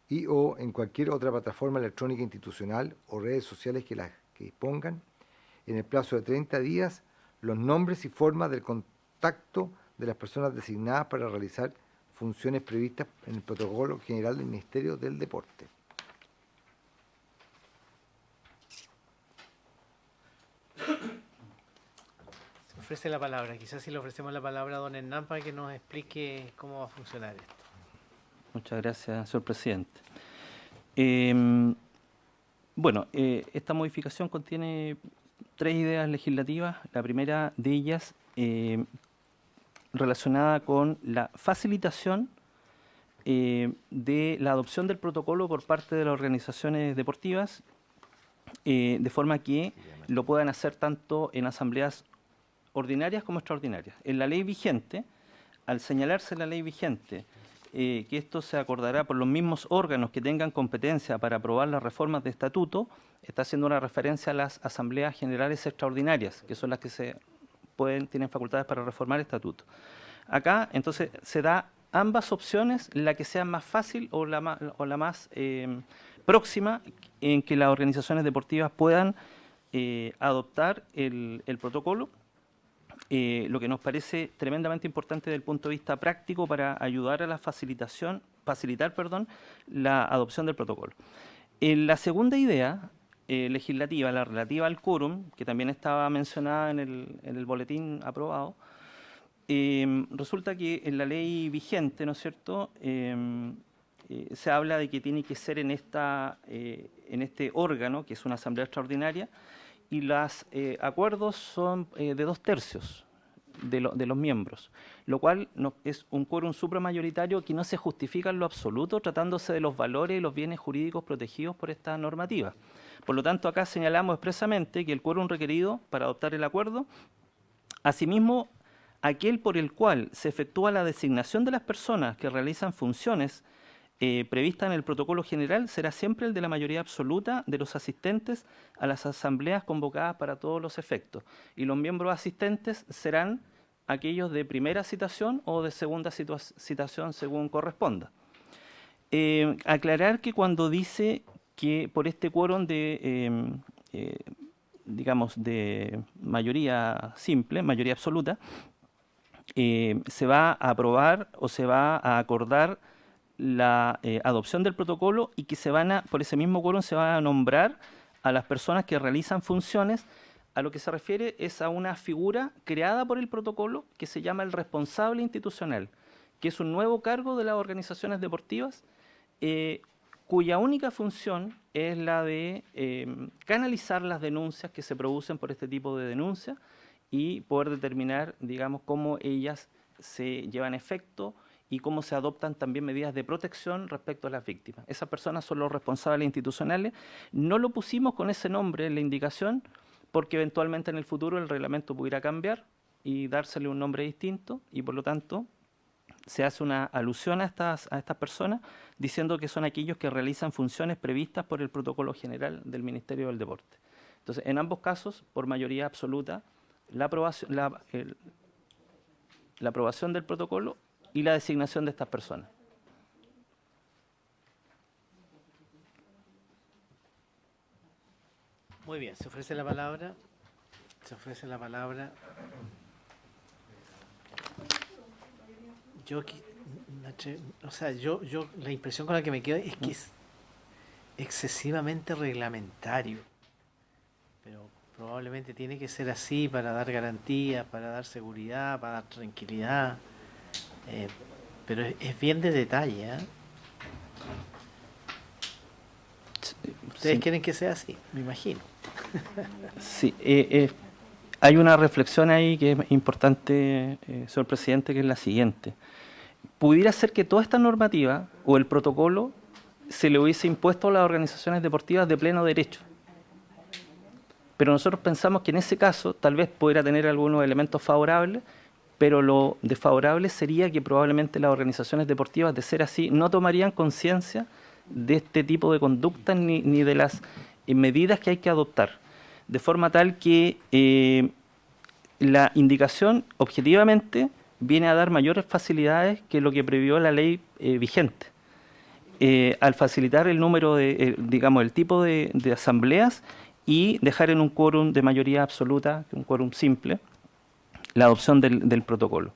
y o en cualquier otra plataforma electrónica institucional o redes sociales que dispongan, en el plazo de 30 días, los nombres y formas del contacto de las personas designadas para realizar funciones previstas en el Protocolo General del Ministerio del Deporte. Se ofrece la palabra. Quizás si le ofrecemos la palabra a don Hernán para que nos explique cómo va a funcionar esto. Muchas gracias, señor presidente. Esta modificación contiene 3 ideas legislativas. La primera de ellas relacionada con la facilitación de la adopción del protocolo por parte de las organizaciones deportivas, de forma que lo puedan hacer tanto en asambleas ordinarias como extraordinarias. En la ley vigente, al señalarse la ley vigente, que esto se acordará por los mismos órganos que tengan competencia para aprobar las reformas de estatuto, está haciendo una referencia a las asambleas generales extraordinarias, que son las que se tienen facultades para reformar el estatuto. Acá, entonces, se da ambas opciones, la que sea más fácil o la más próxima en que las organizaciones deportivas puedan adoptar el protocolo, lo que nos parece tremendamente importante desde el punto de vista práctico para ayudar a la facilitar la adopción del protocolo. La segunda idea legislativa, la relativa al quórum, que también estaba mencionada en el boletín aprobado, resulta que en la ley vigente, ¿no es cierto?, se habla de que tiene que ser en este órgano, que es una asamblea extraordinaria, y los acuerdos son de 2/3 de los miembros, lo cual es un quórum supramayoritario que no se justifica en lo absoluto tratándose de los valores y los bienes jurídicos protegidos por esta normativa. Por lo tanto, acá señalamos expresamente que el quórum requerido para adoptar el acuerdo, asimismo, aquel por el cual se efectúa la designación de las personas que realizan funciones previstas en el protocolo general, será siempre el de la mayoría absoluta de los asistentes a las asambleas convocadas para todos los efectos. Y los miembros asistentes serán aquellos de primera citación o de segunda citación según corresponda. Aclarar que cuando dice que por este quórum digamos, de mayoría simple, mayoría absoluta, se va a aprobar o se va a acordar la adopción del protocolo y que por ese mismo quórum se van a nombrar a las personas que realizan funciones. A lo que se refiere es a una figura creada por el protocolo que se llama el responsable institucional, que es un nuevo cargo de las organizaciones deportivas, cuya única función es la de canalizar las denuncias que se producen por este tipo de denuncias y poder determinar, digamos, cómo ellas se llevan a efecto y cómo se adoptan también medidas de protección respecto a las víctimas. Esas personas son los responsables institucionales. No lo pusimos con ese nombre en la indicación porque eventualmente en el futuro el reglamento pudiera cambiar y dársele un nombre distinto y por lo tanto se hace una alusión a estas personas diciendo que son aquellos que realizan funciones previstas por el protocolo general del Ministerio del Deporte. Entonces, en ambos casos, por mayoría absoluta, la aprobación del protocolo y la designación de estas personas. Muy bien, se ofrece la palabra. Yo la impresión con la que me quedo es que es excesivamente reglamentario, pero probablemente tiene que ser así para dar garantías, para dar seguridad, para dar tranquilidad, pero es bien de detalle, ¿eh? Ustedes quieren que sea así, me imagino. Sí, hay una reflexión ahí que es importante, señor presidente, que es la siguiente. Pudiera ser que toda esta normativa o el protocolo se le hubiese impuesto a las organizaciones deportivas de pleno derecho. Pero nosotros pensamos que en ese caso tal vez pudiera tener algunos elementos favorables, pero lo desfavorable sería que probablemente las organizaciones deportivas, de ser así, no tomarían conciencia de este tipo de conductas ni de las medidas que hay que adoptar, de forma tal que la indicación objetivamente viene a dar mayores facilidades que lo que previó la ley vigente. Al facilitar el número digamos, el tipo de asambleas y dejar en un quórum de mayoría absoluta, un quórum simple, la adopción del protocolo.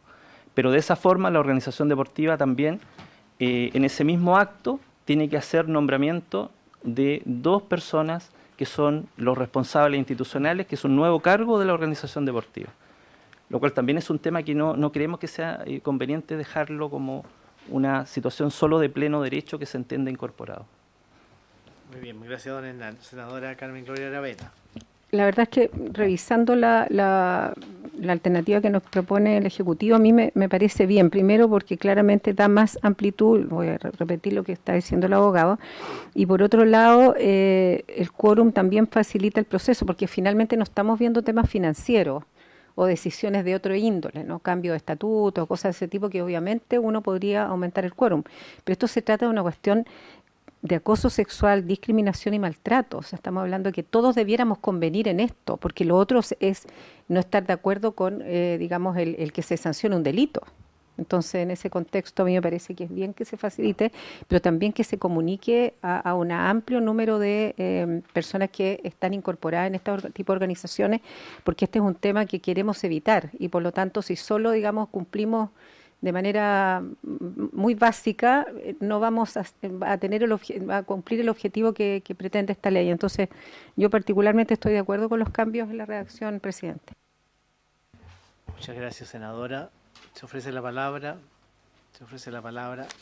Pero de esa forma la organización deportiva también, en ese mismo acto, tiene que hacer nombramiento de 2 personas que son los responsables institucionales, que es un nuevo cargo de la organización deportiva. Lo cual también es un tema que no creemos que sea conveniente dejarlo como una situación solo de pleno derecho que se entiende incorporado. Muy bien, muy gracias, don Hernán. Senadora Carmen Gloria Aravena. La verdad es que revisando la alternativa que nos propone el Ejecutivo, a mí me parece bien. Primero porque claramente da más amplitud, voy a repetir lo que está diciendo el abogado, y por otro lado el quórum también facilita el proceso, porque finalmente no estamos viendo temas financieros o decisiones de otro índole, ¿no? Cambio de estatuto, cosas de ese tipo que obviamente uno podría aumentar el quórum. Pero esto se trata de una cuestión de acoso sexual, discriminación y maltrato. O sea, estamos hablando de que todos debiéramos convenir en esto, porque lo otro es no estar de acuerdo con, digamos, el que se sancione un delito. Entonces, en ese contexto, a mí me parece que es bien que se facilite, pero también que se comunique a un amplio número de personas que están incorporadas en este tipo de organizaciones, porque este es un tema que queremos evitar y, por lo tanto, si solo, digamos, cumplimos de manera muy básica, no vamos a tener a cumplir el objetivo que pretende esta ley. Entonces, yo particularmente estoy de acuerdo con los cambios en la redacción, presidente. Muchas gracias, senadora. Se ofrece la palabra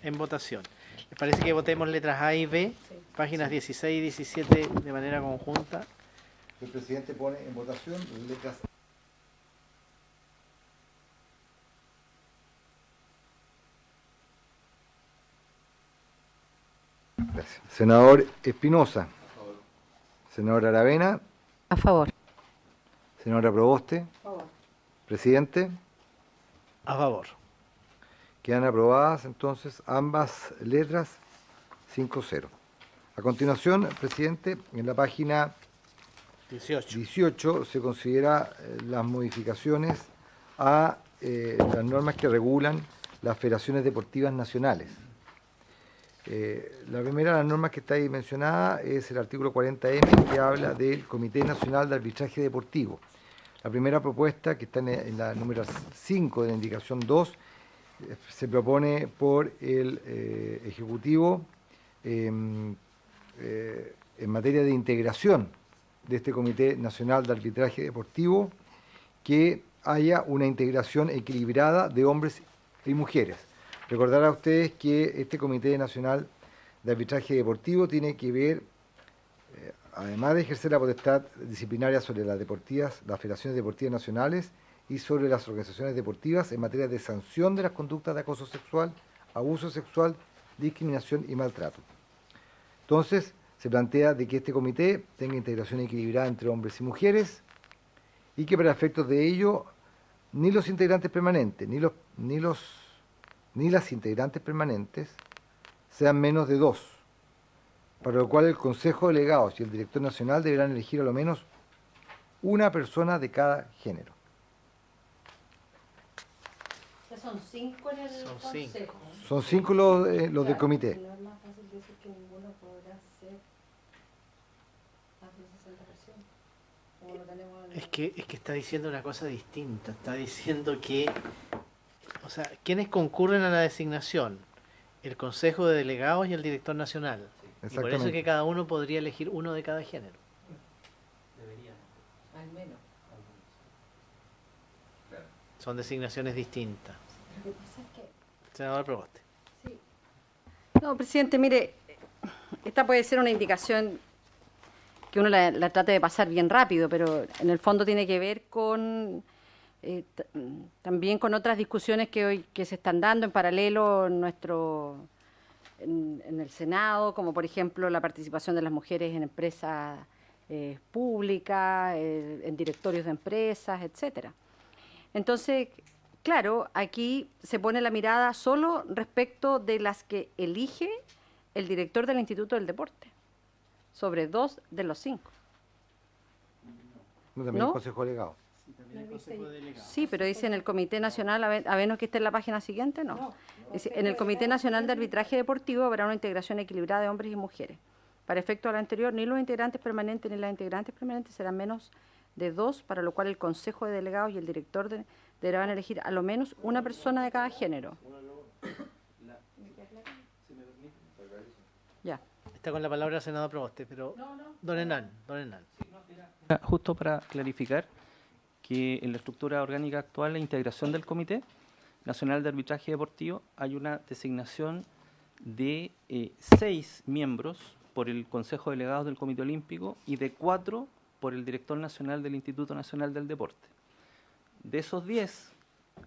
en votación. ¿Les parece que votemos letras A y B, páginas 16 y 17 de manera conjunta? El presidente pone en votación letras A. Gracias. Senador Espinosa. Senadora Aravena. A favor. Senadora Proboste. A favor. Presidente. A favor. Quedan aprobadas entonces ambas letras 5-0. A continuación, presidente, en la página 18 se considera las modificaciones a las normas que regulan las federaciones deportivas nacionales. La primera de las normas que está ahí mencionada es el artículo 40M, que habla del Comité Nacional de Arbitraje Deportivo. La primera propuesta, que está en la número 5 de la indicación 2, se propone por el Ejecutivo en materia de integración de este Comité Nacional de Arbitraje Deportivo, que haya una integración equilibrada de hombres y mujeres. Recordar a ustedes que este Comité Nacional de Arbitraje Deportivo tiene que ver, además de ejercer la potestad disciplinaria sobre las federaciones deportivas nacionales y sobre las organizaciones deportivas en materia de sanción de las conductas de acoso sexual, abuso sexual, discriminación y maltrato. Entonces, se plantea de que este comité tenga integración equilibrada entre hombres y mujeres y que para efectos de ello ni los integrantes permanentes ni las integrantes permanentes sean menos de 2, para lo cual el Consejo de Delegados y el Director Nacional deberán elegir a lo menos una persona de cada género. Son 5 en el consejo. Son 5 los del comité. No es más fácil decir que ninguno podrá ser más de 60%. Es que está diciendo una cosa distinta. Está diciendo que, o sea, ¿quiénes concurren a la designación? El Consejo de Delegados y el Director Nacional. Y por eso es que cada uno podría elegir uno de cada género. Deberían. Al menos. Son designaciones distintas. Senador Proboste. Sí. No, presidente, mire, esta puede ser una indicación que uno la trate de pasar bien rápido, pero en el fondo tiene que ver con también con otras discusiones que se están dando en paralelo en el Senado, como por ejemplo la participación de las mujeres en empresas públicas, en directorios de empresas, etcétera. Entonces, claro, aquí se pone la mirada solo respecto de las que elige el director del Instituto del Deporte, sobre 2 de los 5. No, también el Consejo Delegado. Sí, pero dice en el Comité Nacional, a menos que esté en la página siguiente, no. Dice, en el Comité Nacional de Arbitraje Deportivo habrá una integración equilibrada de hombres y mujeres. Para efecto de lo anterior, ni los integrantes permanentes ni las integrantes permanentes serán menos de 2, para lo cual el Consejo de Delegados y el director deberán elegir a lo menos una persona de cada género. Ya. Está con la palabra el senador Proboste, pero don Hernán. Justo para clarificar que en la estructura orgánica actual, la integración del Comité Nacional de Arbitraje Deportivo, hay una designación de 6 miembros por el Consejo de Delegados del Comité Olímpico y de 4 por el Director Nacional del Instituto Nacional del Deporte. De esos 10,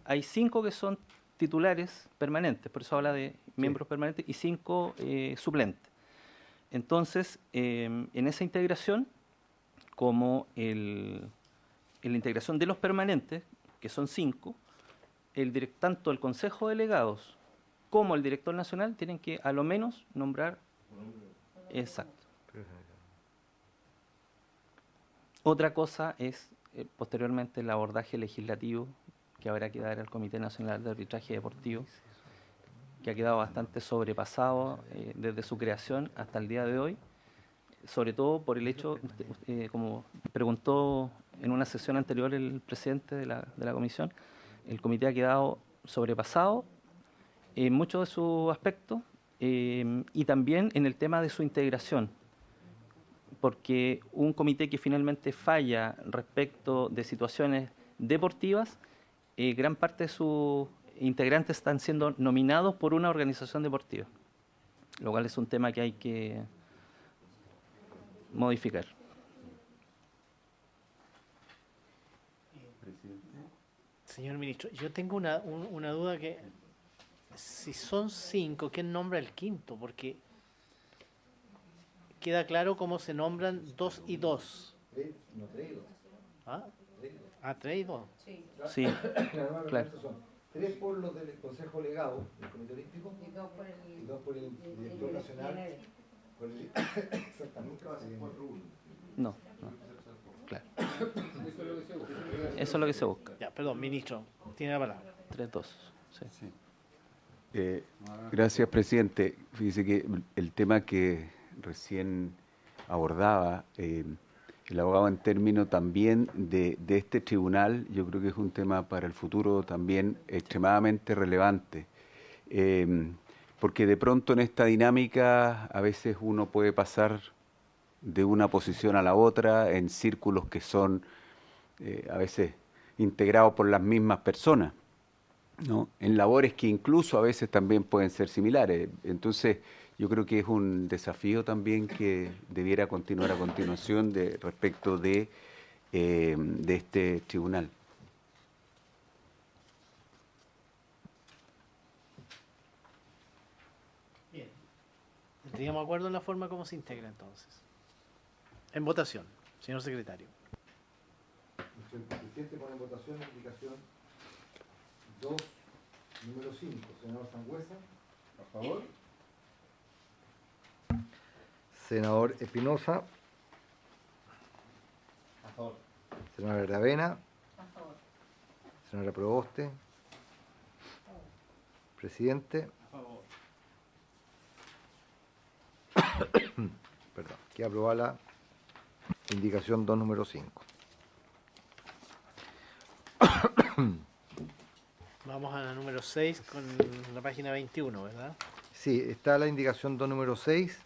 hay 5 que son titulares permanentes, por eso habla de miembros permanentes, y 5 suplentes. Entonces, en esa integración, como en la integración de los permanentes, que son 5, tanto el Consejo de Delegados como el Director Nacional tienen que a lo menos nombrar Exacto. Otra cosa es posteriormente el abordaje legislativo que habrá que dar al Comité Nacional de Arbitraje Deportivo, que ha quedado bastante sobrepasado desde su creación hasta el día de hoy, sobre todo por el hecho, como preguntó en una sesión anterior el presidente de la comisión, el comité ha quedado sobrepasado en muchos de sus aspectos y también en el tema de su integración, porque un comité que finalmente falla respecto de situaciones deportivas, gran parte de sus integrantes están siendo nominados por una organización deportiva, lo cual es un tema que hay que modificar. Señor ministro, yo tengo una duda que si son 5, ¿quién nombra el quinto? Porque queda claro cómo se nombran 2 y 2. No, 3 y 2. ¿Ah? 3 y 2. Sí, claro. Son 3 por los del Consejo Legado del Comité Olímpico y 2 por el director nacional. Exactamente, va a ser 4-1. No, claro. Eso es lo que se busca. Ya, perdón, ministro, tiene la palabra. 3-2. Sí. Gracias, presidente. Fíjese que el tema que recién abordaba el abogado en términos también de este tribunal, yo creo que es un tema para el futuro también extremadamente relevante. Porque de pronto en esta dinámica a veces uno puede pasar de una posición a la otra en círculos que son a veces integrados por las mismas personas, ¿no? En labores que incluso a veces también pueden ser similares. Entonces, yo creo que es un desafío también que debiera continuar a continuación respecto de este tribunal. Bien. ¿Estaríamos de acuerdo en la forma como se integra entonces? En votación, señor secretario. El presidente pone en votación la indicación 2, número 5, senador Sangüesa. A favor. Senador Espinosa. A favor. Senadora Aravena. A favor. Senadora Proboste. Presidente. A favor. Perdón. Queda aprobada la indicación 2, número 5. Vamos a la número 6 con la página 21, ¿verdad? Sí, está la indicación 2, número 6,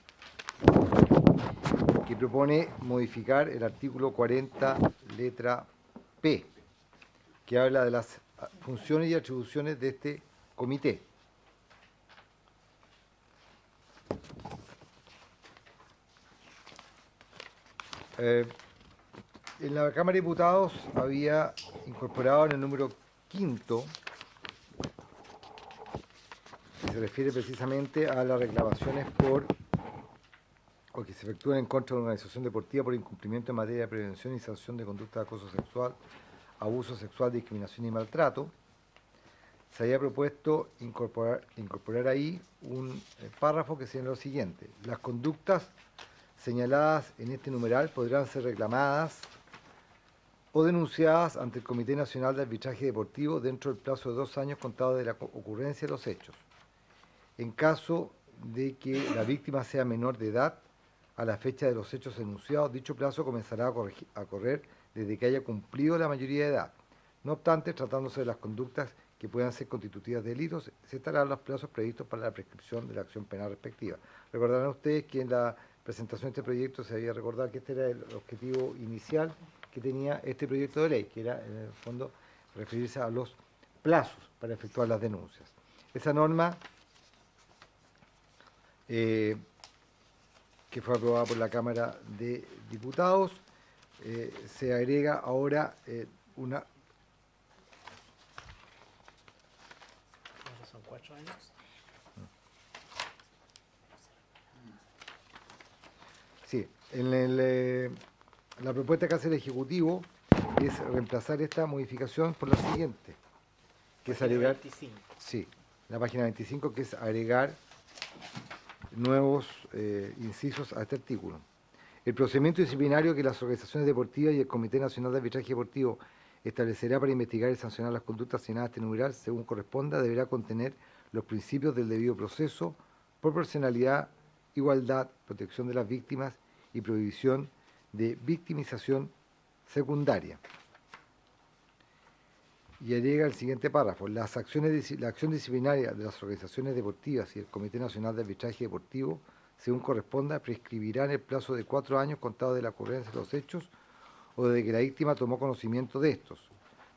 que propone modificar el artículo 40, letra P, que habla de las funciones y atribuciones de este comité. En la Cámara de Diputados había incorporado en el número 5, que se refiere precisamente a las reclamaciones o que se efectúan en contra de una organización deportiva por incumplimiento en materia de prevención y sanción de conducta de acoso sexual, abuso sexual, discriminación y maltrato. Se había propuesto incorporar ahí un párrafo que señala lo siguiente: las conductas señaladas en este numeral podrán ser reclamadas o denunciadas ante el Comité Nacional de Arbitraje Deportivo dentro del plazo de 2 años contados de la ocurrencia de los hechos. En caso de que la víctima sea menor de edad, a la fecha de los hechos enunciados, dicho plazo comenzará a correr desde que haya cumplido la mayoría de edad. No obstante, tratándose de las conductas que puedan ser constitutivas de delitos, se estarán los plazos previstos para la prescripción de la acción penal respectiva. Recordarán ustedes que en la presentación de este proyecto se había recordado que este era el objetivo inicial que tenía este proyecto de ley, que era, en el fondo, referirse a los plazos para efectuar las denuncias. Esa norma, que fue aprobada por la Cámara de Diputados, se agrega ahora una... ¿Son 4 años? Sí, la propuesta que hace el Ejecutivo es reemplazar esta modificación por la siguiente, que es agregar... 25. Sí, la página 25, que es agregar nuevos incisos a este artículo. El procedimiento disciplinario que las organizaciones deportivas y el Comité Nacional de Arbitraje Deportivo establecerá para investigar y sancionar las conductas señaladas en este numeral según corresponda deberá contener los principios del debido proceso, proporcionalidad, igualdad, protección de las víctimas y prohibición de victimización secundaria. Y agrega el siguiente párrafo: la acción disciplinaria de las organizaciones deportivas y el Comité Nacional de Arbitraje Deportivo, según corresponda, prescribirá en el plazo de 4 años contado de la ocurrencia de los hechos o desde que la víctima tomó conocimiento de estos.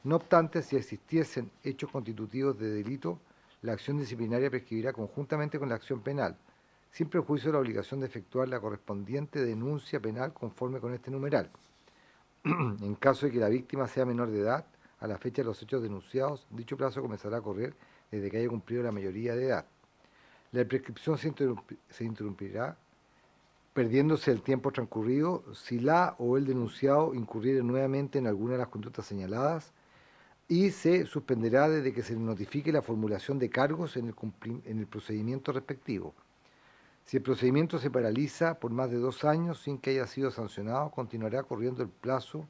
No obstante, si existiesen hechos constitutivos de delito, la acción disciplinaria prescribirá conjuntamente con la acción penal, sin perjuicio de la obligación de efectuar la correspondiente denuncia penal conforme con este numeral. En caso de que la víctima sea menor de edad, a la fecha de los hechos denunciados, dicho plazo comenzará a correr desde que haya cumplido la mayoría de edad. La prescripción se interrumpirá perdiéndose el tiempo transcurrido si la o el denunciado incurriere nuevamente en alguna de las conductas señaladas y se suspenderá desde que se le notifique la formulación de cargos en el procedimiento respectivo. Si el procedimiento se paraliza por más de 2 años sin que haya sido sancionado, continuará corriendo el plazo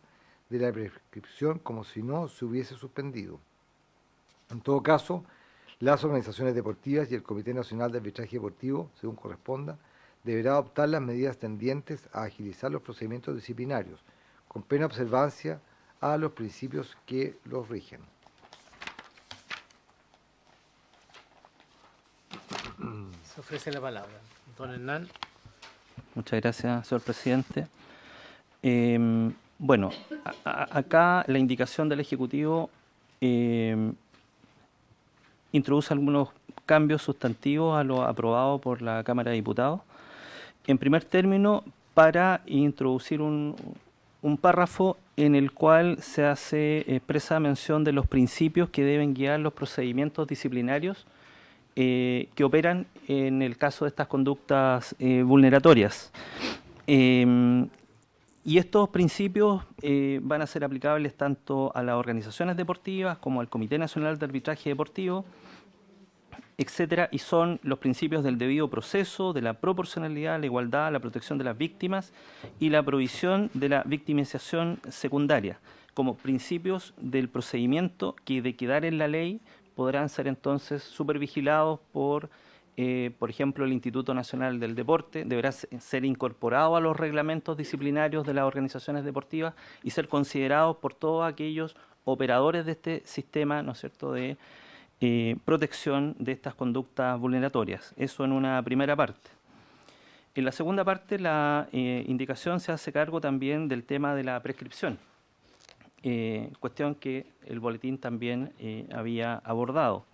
de la prescripción como si no se hubiese suspendido. En todo caso, las organizaciones deportivas y el Comité Nacional de Arbitraje Deportivo, según corresponda, deberá adoptar las medidas tendientes a agilizar los procedimientos disciplinarios, con plena observancia a los principios que los rigen. Se ofrece la palabra. Don Hernán. Muchas gracias, señor presidente. Bueno, acá la indicación del Ejecutivo introduce algunos cambios sustantivos a lo aprobado por la Cámara de Diputados. En primer término, para introducir un párrafo en el cual se hace expresa mención de los principios que deben guiar los procedimientos disciplinarios que operan en el caso de estas conductas vulneratorias. Y estos principios van a ser aplicables tanto a las organizaciones deportivas como al Comité Nacional de Arbitraje Deportivo, etcétera, y son los principios del debido proceso, de la proporcionalidad, la igualdad, la protección de las víctimas y la prohibición de la victimización secundaria, como principios del procedimiento que, de quedar en la ley, podrán ser entonces supervigilados por ejemplo, el Instituto Nacional del Deporte, deberá ser incorporado a los reglamentos disciplinarios de las organizaciones deportivas y ser considerados por todos aquellos operadores de este sistema, ¿no es cierto?, de protección de estas conductas vulneratorias. Eso en una primera parte. En la segunda parte, la indicación se hace cargo también del tema de la prescripción, cuestión que el boletín también había abordado.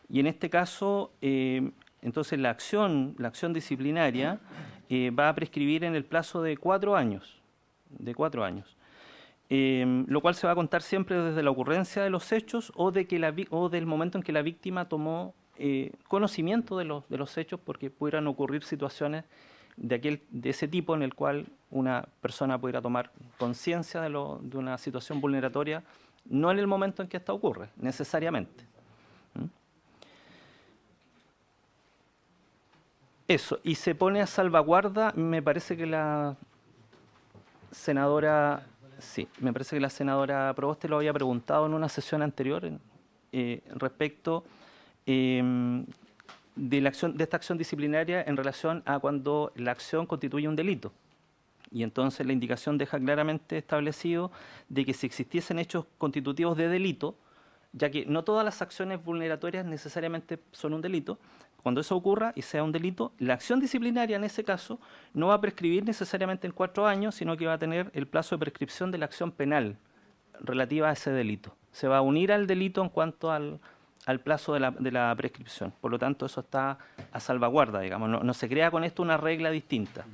Y en este caso, entonces la acción disciplinaria va a prescribir en el plazo de 4 años, lo cual se va a contar siempre desde la ocurrencia de los hechos o del momento en que la víctima tomó conocimiento de los hechos, porque pudieran ocurrir situaciones de ese tipo en el cual una persona pudiera tomar conciencia de una situación vulneratoria, no en el momento en que esta ocurre, necesariamente. Eso, y se pone a salvaguarda, me parece que la senadora Proboste lo había preguntado en una sesión anterior respecto de esta acción disciplinaria en relación a cuando la acción constituye un delito. Y entonces la indicación deja claramente establecido de que si existiesen hechos constitutivos de delito, ya que no todas las acciones vulneratorias necesariamente son un delito, cuando eso ocurra y sea un delito, la acción disciplinaria en ese caso no va a prescribir necesariamente en 4 años, sino que va a tener el plazo de prescripción de la acción penal relativa a ese delito. Se va a unir al delito en cuanto al plazo de la prescripción. Por lo tanto, eso está a salvaguarda, digamos. No se crea con esto una regla distinta.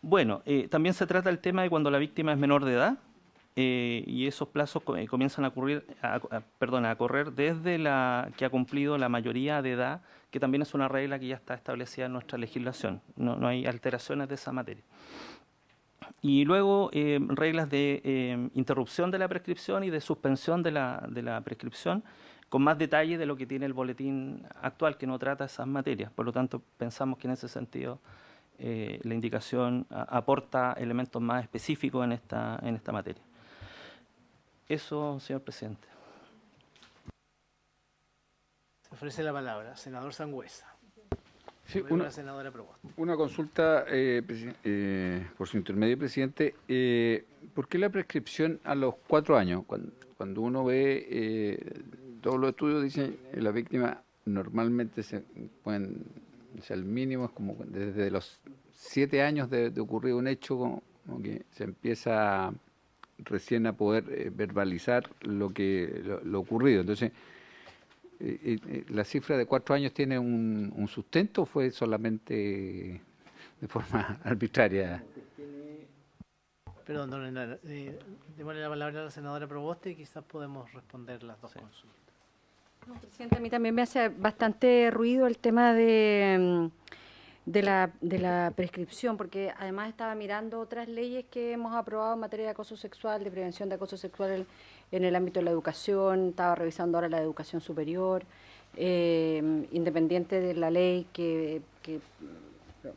Bueno, también se trata el tema de cuando la víctima es menor de edad. Y esos plazos comienzan a correr desde que ha cumplido la mayoría de edad, que también es una regla que ya está establecida en nuestra legislación. No hay alteraciones de esa materia. Y luego reglas de interrupción de la prescripción y de suspensión de la prescripción con más detalle de lo que tiene el boletín actual, que no trata esas materias. Por lo tanto, pensamos que en ese sentido la indicación aporta elementos más específicos en esta materia. Eso, señor presidente. Se ofrece la palabra. Senador Sangüesa. Sí, La senadora Proboste. una consulta, por su intermedio, presidente. ¿Por qué la prescripción a los 4 años? Cuando uno ve todos los estudios, dicen que la víctima normalmente o sea, el mínimo es como desde los 7 años de ocurrir un hecho, como que se empieza recién a poder verbalizar lo ocurrido. Entonces, ¿la cifra de 4 años tiene un sustento o fue solamente de forma arbitraria? Perdón, don Hernán, démosle la palabra a la senadora Proboste y quizás podemos responder las dos consultas. No, presidente, a mí también me hace bastante ruido el tema de la prescripción, porque además estaba mirando otras leyes que hemos aprobado en materia de acoso sexual, de prevención de acoso sexual en el ámbito de la educación. Estaba revisando ahora la educación superior, independiente de la ley que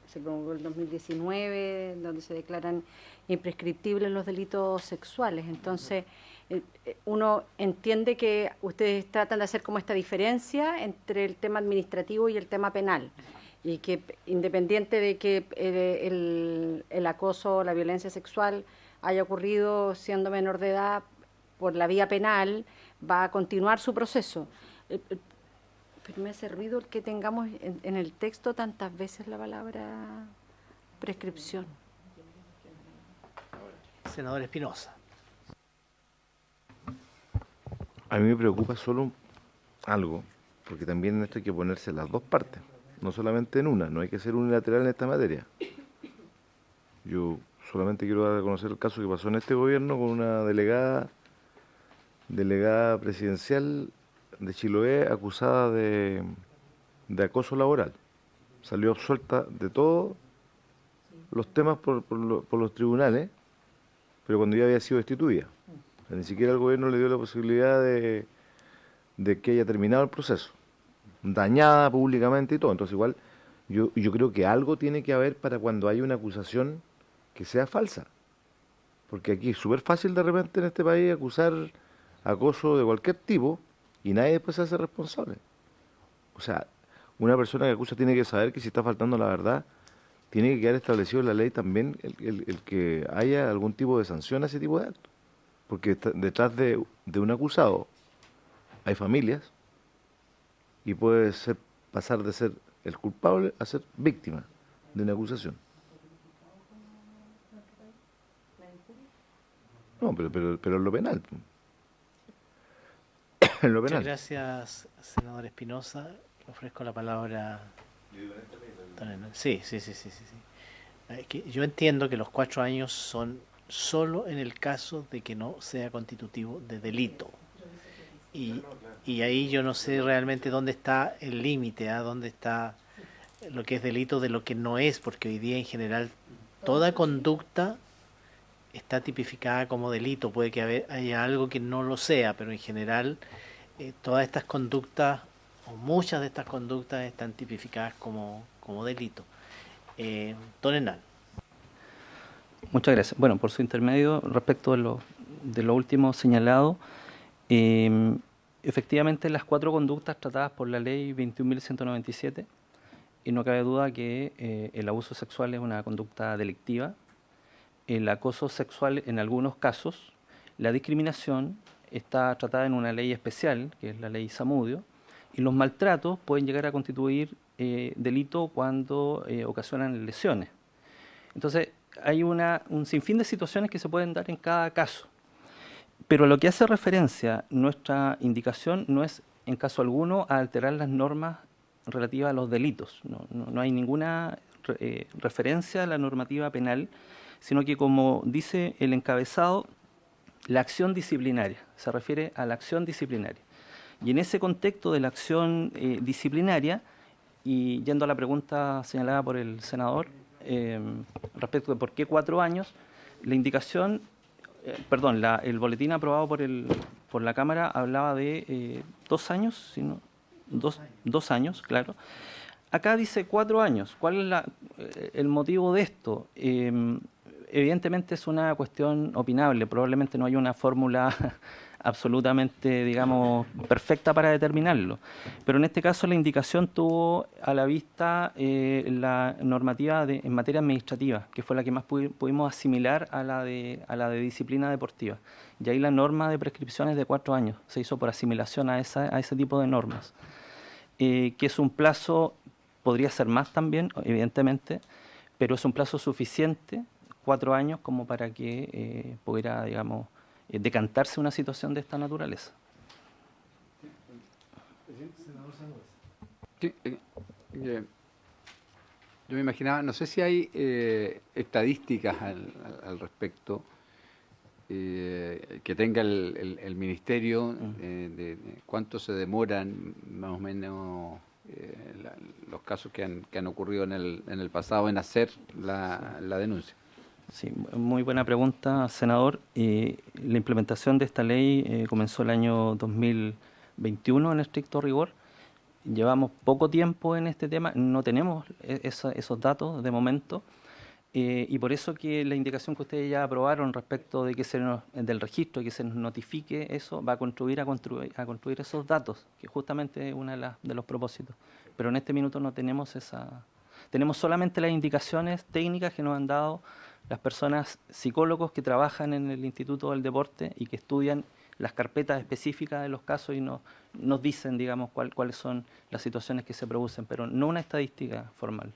se promulgó en el 2019, donde se declaran imprescriptibles los delitos sexuales. Entonces, uno entiende que ustedes tratan de hacer como esta diferencia entre el tema administrativo y el tema penal, y que independiente de que el acoso o la violencia sexual haya ocurrido siendo menor de edad por la vía penal, va a continuar su proceso. Pero me hace ruido el que tengamos en el texto tantas veces la palabra prescripción. Senador Espinosa. A mí me preocupa solo algo, porque también en esto hay que ponerse las dos partes, no solamente en una, no hay que ser unilateral en esta materia. Yo solamente quiero dar a conocer el caso que pasó en este gobierno con una delegada presidencial de Chiloé acusada de acoso laboral. Salió absuelta de todos los temas por los tribunales, pero cuando ya había sido destituida. O sea, ni siquiera el gobierno le dio la posibilidad de que haya terminado el proceso. Dañada públicamente y todo. Entonces igual yo creo que algo tiene que haber para cuando haya una acusación que sea falsa. Porque aquí es súper fácil de repente en este país acusar acoso de cualquier tipo y nadie después se hace responsable. O sea, una persona que acusa tiene que saber que si está faltando la verdad, tiene que quedar establecido en la ley también el que haya algún tipo de sanción a ese tipo de actos. Porque detrás de un acusado hay familias y puede pasar de ser el culpable a ser víctima de una acusación. No, pero en lo penal. En lo penal. Muchas gracias, senador Espinosa. Le ofrezco la palabra. Sí. Es que yo entiendo que los 4 años son solo en el caso de que no sea constitutivo de delito. Y ahí yo no sé realmente dónde está el límite, dónde está lo que es delito de lo que no es, porque hoy día en general toda conducta está tipificada como delito. Puede que haya algo que no lo sea, pero en general todas estas conductas, o muchas de estas conductas, están tipificadas como delito. Don Hernán. Muchas gracias. Bueno, por su intermedio, respecto de lo último señalado, efectivamente las 4 conductas tratadas por la ley 21.197, y no cabe duda que el abuso sexual es una conducta delictiva, el acoso sexual en algunos casos, la discriminación está tratada en una ley especial, que es la ley Zamudio, y los maltratos pueden llegar a constituir delito cuando ocasionan lesiones. Entonces, hay un sinfín de situaciones que se pueden dar en cada caso. Pero lo que hace referencia nuestra indicación no es, en caso alguno, a alterar las normas relativas a los delitos. No hay ninguna referencia a la normativa penal, sino que, como dice el encabezado, la acción disciplinaria. Se refiere a la acción disciplinaria. Y en ese contexto de la acción disciplinaria, y yendo a la pregunta señalada por el senador, respecto de por qué 4 años, la indicación, el boletín aprobado por por la Cámara hablaba de 2 años, sino 2 años, claro. Acá dice 4 años. ¿Cuál es el motivo de esto? Evidentemente es una cuestión opinable, probablemente no hay una fórmula absolutamente, digamos, perfecta para determinarlo. Pero en este caso la indicación tuvo a la vista la normativa en materia administrativa, que fue la que más pudimos asimilar a la de disciplina deportiva. Y ahí la norma de prescripción es de 4 años, se hizo por asimilación a ese tipo de normas, que es un plazo, podría ser más también, evidentemente, pero es un plazo suficiente, 4 años, como para que pudiera, digamos, decantarse una situación de esta naturaleza. Sí, yo me imaginaba, no sé si hay estadísticas al respecto que tenga el Ministerio de cuánto se demoran más o menos los casos que han ocurrido en el pasado en hacer la denuncia. Sí, muy buena pregunta, senador. La implementación de esta ley comenzó el año 2021 en estricto rigor. Llevamos poco tiempo en este tema, no tenemos esos datos de momento, y por eso que la indicación que ustedes ya aprobaron respecto de que del registro, que se nos notifique eso, va a contribuir a construir esos datos, que justamente es uno de los propósitos. Pero en este minuto no tenemos tenemos solamente las indicaciones técnicas que nos han dado las personas psicólogos que trabajan en el Instituto del Deporte y que estudian las carpetas específicas de los casos y nos dicen, digamos, cuáles son las situaciones que se producen, pero no una estadística formal.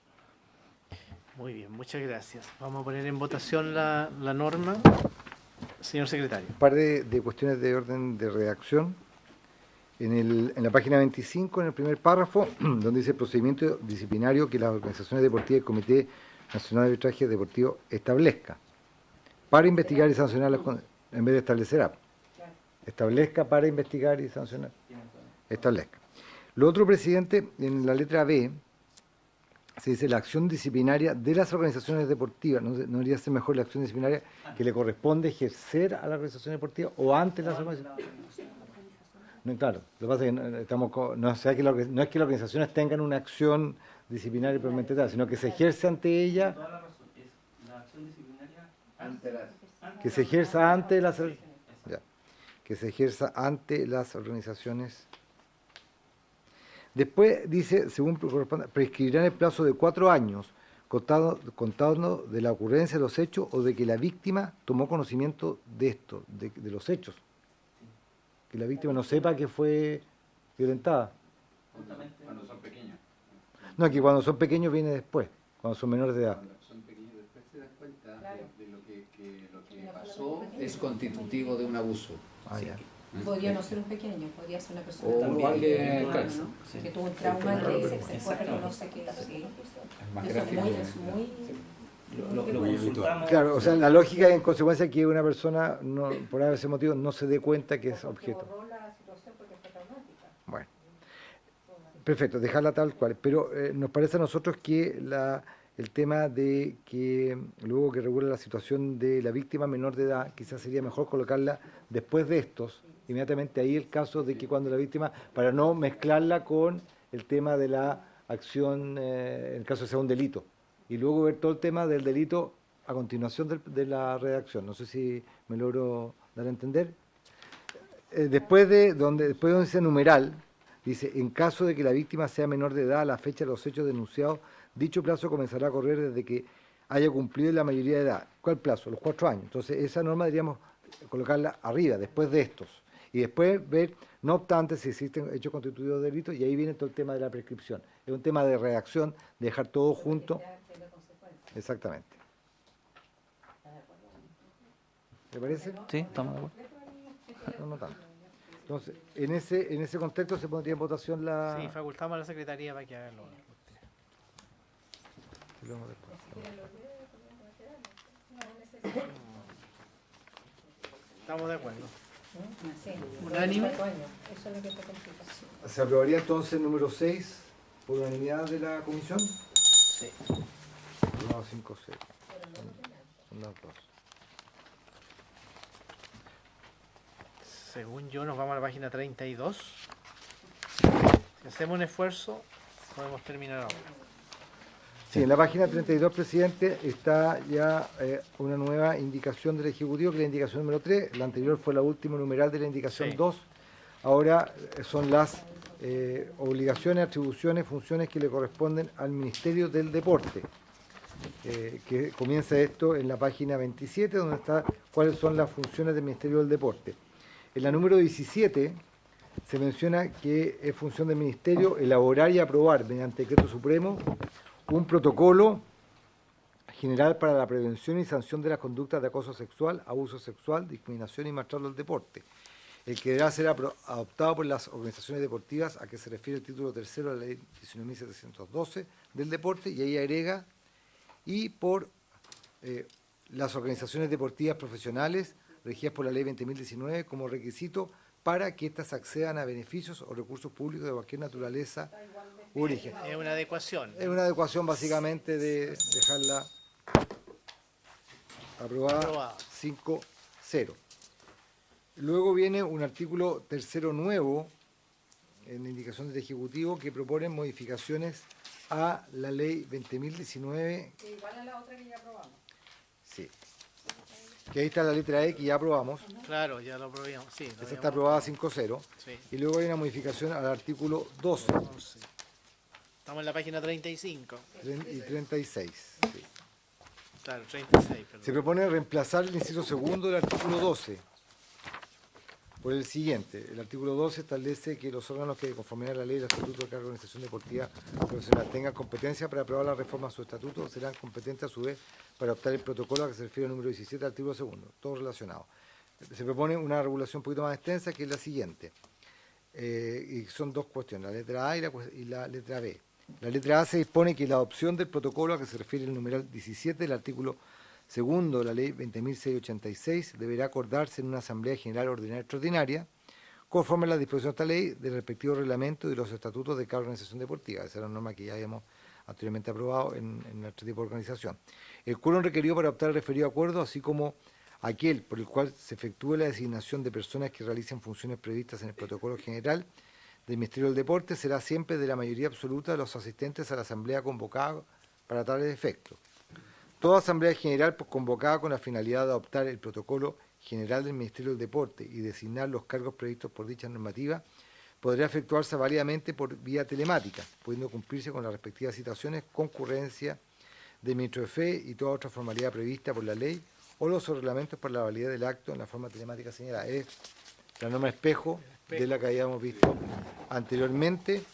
Muy bien, muchas gracias. Vamos a poner en votación la norma. Señor secretario. Un par de cuestiones de orden de redacción. En la página 25, en el primer párrafo, donde dice procedimiento disciplinario que las organizaciones deportivas y el Comité Nacional de Arbitraje Deportivo establezca para investigar y sancionar en vez de establecer establezca para investigar y sancionar, establezca. Lo otro, presidente, en la letra B se dice la acción disciplinaria de las organizaciones deportivas. ¿No debería ser mejor la acción disciplinaria que le corresponde ejercer a la organización deportiva o ante las organizaciones? No, claro, lo que pasa es que no es que las organizaciones tengan una acción disciplinaria propiamente tal, sino que se ejerce ante ella, que se ejerza ante las, que se ejerza ante las organizaciones. Después dice, según corresponde, prescribirá en el plazo de 4 años, contando de la ocurrencia de los hechos o de que la víctima tomó conocimiento de esto, de los hechos. Que la víctima no sepa que fue violentada. Cuando son pequeños. No, que cuando son pequeños viene después, cuando son menores de edad. Cuando son pequeños después se dan cuenta de lo que pasó es constitutivo de un abuso. Ah, ya. Podría no ser un pequeño, podría ser una persona O también, alguien, claro, ¿no? Que tuvo un trauma que se fue, pero no sé qué así. es más Eso gráfico. es muy Lo consultamos. Claro, o sea, la lógica en consecuencia que una persona, no, por ese motivo, no se dé cuenta que es objeto. Bueno, perfecto, dejarla tal cual. Pero nos parece a nosotros que el tema de que luego que regula la situación de la víctima menor de edad, quizás sería mejor colocarla después de estos, inmediatamente ahí el caso de que cuando la víctima, para no mezclarla con el tema de la acción, en el caso de sea un delito, y luego ver todo el tema del delito a continuación de la redacción. No sé si me logro dar a entender. Después de donde dice numeral, dice, en caso de que la víctima sea menor de edad a la fecha de los hechos denunciados, dicho plazo comenzará a correr desde que haya cumplido la mayoría de edad. ¿Cuál plazo? Los 4 años. Entonces, esa norma deberíamos colocarla arriba, después de estos. Y después ver, no obstante, si existen hechos constitutivos de delito, y ahí viene todo el tema de la prescripción. Es un tema de redacción, de dejar todo junto. Exactamente. ¿Te parece? Sí, estamos de acuerdo. No tanto. Entonces, en ese contexto se pondría en votación la... Sí, facultamos a la Secretaría para que hagan lo Estamos de acuerdo. ¿Unánime? ¿Se aprobaría entonces el número 6 por unanimidad de la comisión? Sí. No, 5, 6. Son las dos. Según yo, nos vamos a la página 32. Si hacemos un esfuerzo, podemos terminar ahora. Sí, en la página 32, presidente, está ya una nueva indicación del Ejecutivo, que es la indicación número 3. La anterior fue la última numeral de la indicación 2. Ahora son las obligaciones, atribuciones, funciones que le corresponden al Ministerio del Deporte. Que comienza esto en la página 27, donde está cuáles son las funciones del Ministerio del Deporte. En la número 17 se menciona que es función del Ministerio elaborar y aprobar mediante decreto supremo un protocolo general para la prevención y sanción de las conductas de acoso sexual, abuso sexual, discriminación y maltrato al deporte, el que deberá ser adoptado por las organizaciones deportivas a que se refiere el título tercero de la ley 19.712 del deporte, y ahí agrega, y por las organizaciones deportivas profesionales regidas por la ley 20.019 como requisito para que éstas accedan a beneficios o recursos públicos de cualquier naturaleza u origen. Es una adecuación. Es una adecuación básicamente de dejarla aprobada 5-0. Luego viene un artículo tercero nuevo en la indicación del Ejecutivo que propone modificaciones a la ley 20.019. Que igual a la otra que ya aprobamos. Sí. Que ahí está la letra E que ya aprobamos. Claro, ya lo aprobamos. Sí, esa está aprobada 5-0. Sí. Y luego hay una modificación al artículo 12. Estamos en la página 35. Y 36. Sí. Claro, 36. Perdón. Se propone reemplazar el inciso segundo del artículo 12 por el siguiente. El artículo 12 establece que los órganos que, conforme a la ley del estatuto de cada organización deportiva profesional tengan competencia para aprobar la reforma a su estatuto, serán competentes a su vez para adoptar el protocolo a que se refiere el número 17 del artículo segundo, todo relacionado. Se propone una regulación un poquito más extensa, que es la siguiente. Y son dos cuestiones, la letra A y la letra B. La letra A se dispone que la adopción del protocolo a que se refiere el numeral 17 del artículo segundo de la ley 20.686 deberá acordarse en una Asamblea General Ordinaria Extraordinaria, conforme a las disposiciones de esta ley, del respectivo reglamento y de los estatutos de cada organización deportiva. Esa era la norma que ya habíamos anteriormente aprobado en nuestro tipo de organización. El quórum requerido para adoptar el referido acuerdo, así como aquel por el cual se efectúe la designación de personas que realicen funciones previstas en el protocolo general del Ministerio del Deporte, será siempre de la mayoría absoluta de los asistentes a la Asamblea convocada para tales efectos. Toda Asamblea General convocada con la finalidad de adoptar el protocolo general del Ministerio del Deporte y designar los cargos previstos por dicha normativa podrá efectuarse válidamente por vía telemática, pudiendo cumplirse con las respectivas citaciones, concurrencia del ministro de Fe y toda otra formalidad prevista por la ley o los reglamentos para la validez del acto en la forma telemática señalada. Es la norma espejo de la que habíamos visto anteriormente.